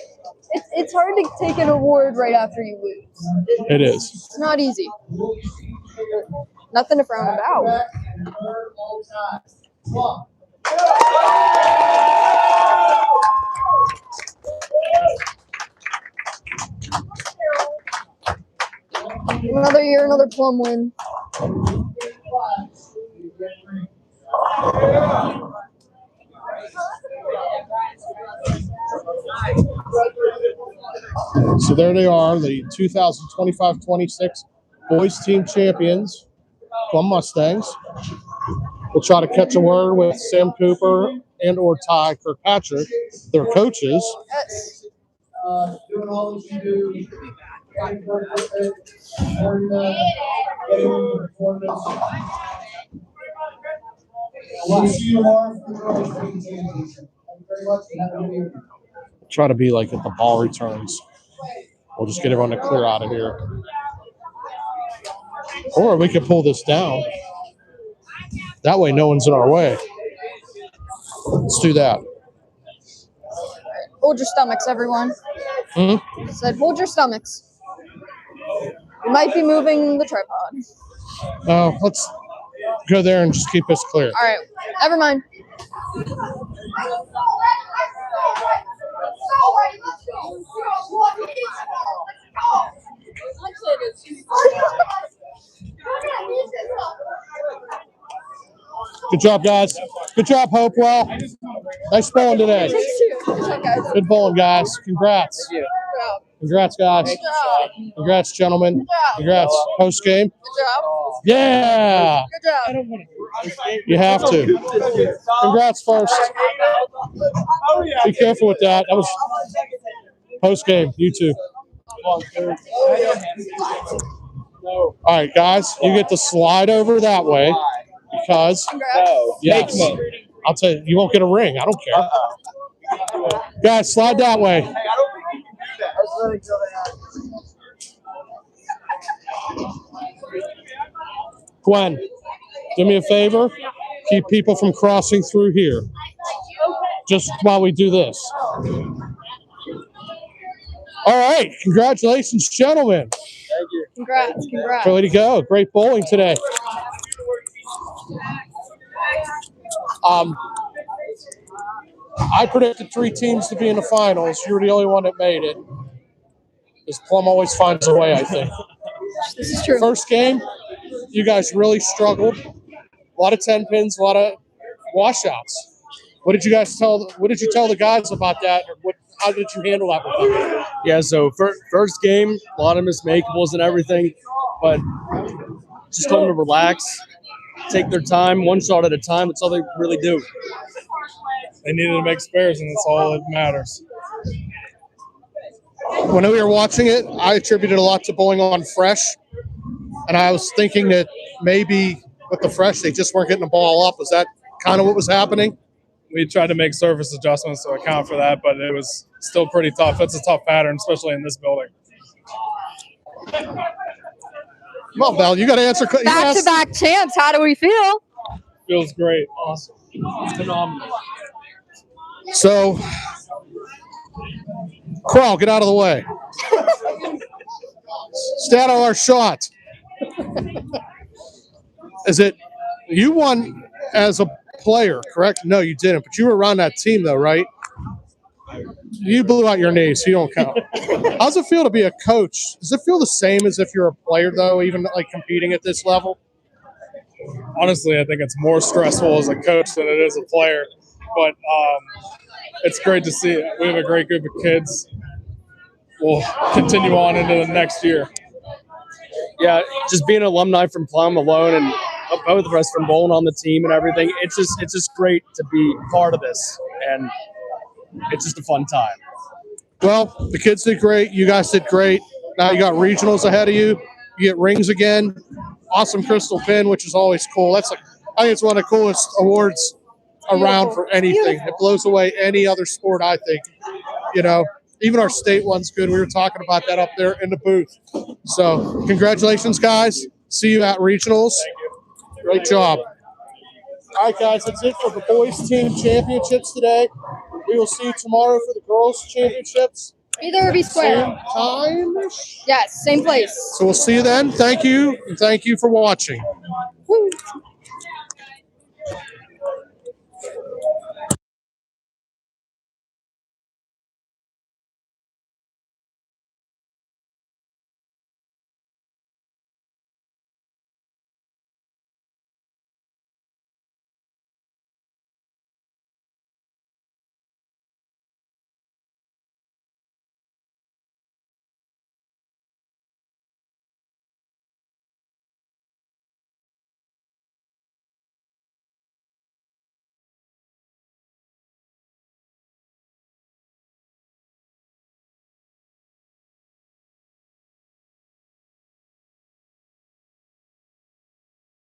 It's hard to take an award right after you lose. It is. It's not easy. Nothing to frown about. Another year, another Plum win. So there they are, the 2025-26 boys team champions, Plum Mustangs. We'll try to catch a word with Sam Cooper and or Ty Kirkpatrick, their coaches. Yes. Doing all that you do. Getting performance. We'll see you tomorrow for the girls' team championship. Thank you very much. Have a good evening. Try to be like at the ball returns. We'll just get everyone to clear out of here. Or we could pull this down. That way no one's in our way. Let's do that. Hold your stomachs, everyone. Hmm? I said, hold your stomachs. We might be moving the tripod. Let's go there and just keep us clear. All right, never mind. Good job, guys. Good job, Hopewell. Nice bowling today. Thank you. Good job, guys. Good bowling, guys. Congrats. Good job. Congrats, guys. Good job. Congrats, gentlemen. Good job. Congrats. Post game. Good job. Yeah. Good job. You have to. Congrats first. Be careful with that. That was post game. You too. All right, guys. You get to slide over that way because yes, I'll tell you, you won't get a ring. I don't care. Guys, slide that way. Gwen, do me a favor. Keep people from crossing through here. Just while we do this. All right. Congratulations, gentlemen. Congrats. Congrats. Way to go. Great bowling today. I predicted 3 teams to be in the finals. You were the only one that made it. Because Plum always finds a way, I think. This is true. First game, you guys really struggled. A lot of 10 pins, a lot of washouts. What did you tell the guys about that? how did you handle that with them? Yeah, so first game, a lot of mismakeables and everything, but just told them to relax, take their time, one shot at a time. That's all they really do. They needed to make spares, and that's all that matters. When we were watching it, I attributed a lot to Bowling on Fresh, and I was thinking that maybe with the Fresh, they just weren't getting the ball up. Was that kind of what was happening? We tried to make surface adjustments to account for that, but it was still pretty tough. That's a tough pattern, especially in this building. Come on, Val, you got to answer. Back-to-back champs. How do we feel? Feels great. Awesome. Phenomenal. So, Quell, get out of the way. Stay out of our shot. Is it you won as a player, correct? No, you didn't, but you were around that team, though, right? You blew out your knee, so you don't count. How's it feel to be a coach? Does it feel the same as if you're a player, though, even like competing at this level? Honestly, I think it's more stressful as a coach than it is a player, but it's great to see. We have a great group of kids. We'll continue on into the next year. Yeah, just being an alumni from Plum alone and both of us from Bowling on the team and everything, it's just great to be part of this, and it's just a fun time. Well, the kids did great. You guys did great. Now you got regionals ahead of you. You get rings again. Awesome crystal pin, which is always cool. I think it's one of the coolest awards around for anything. It blows away any other sport, I think. Even our state one's good. We were talking about that up there in the booth. So congratulations, guys. See you at regionals. Thank you. Great job. All right, guys, that's it for the boys team championships today. We will see you tomorrow for the girls championships. Either be square. Same time. Yes, same place. So we'll see you then. Thank you, and thank you for watching. Woo.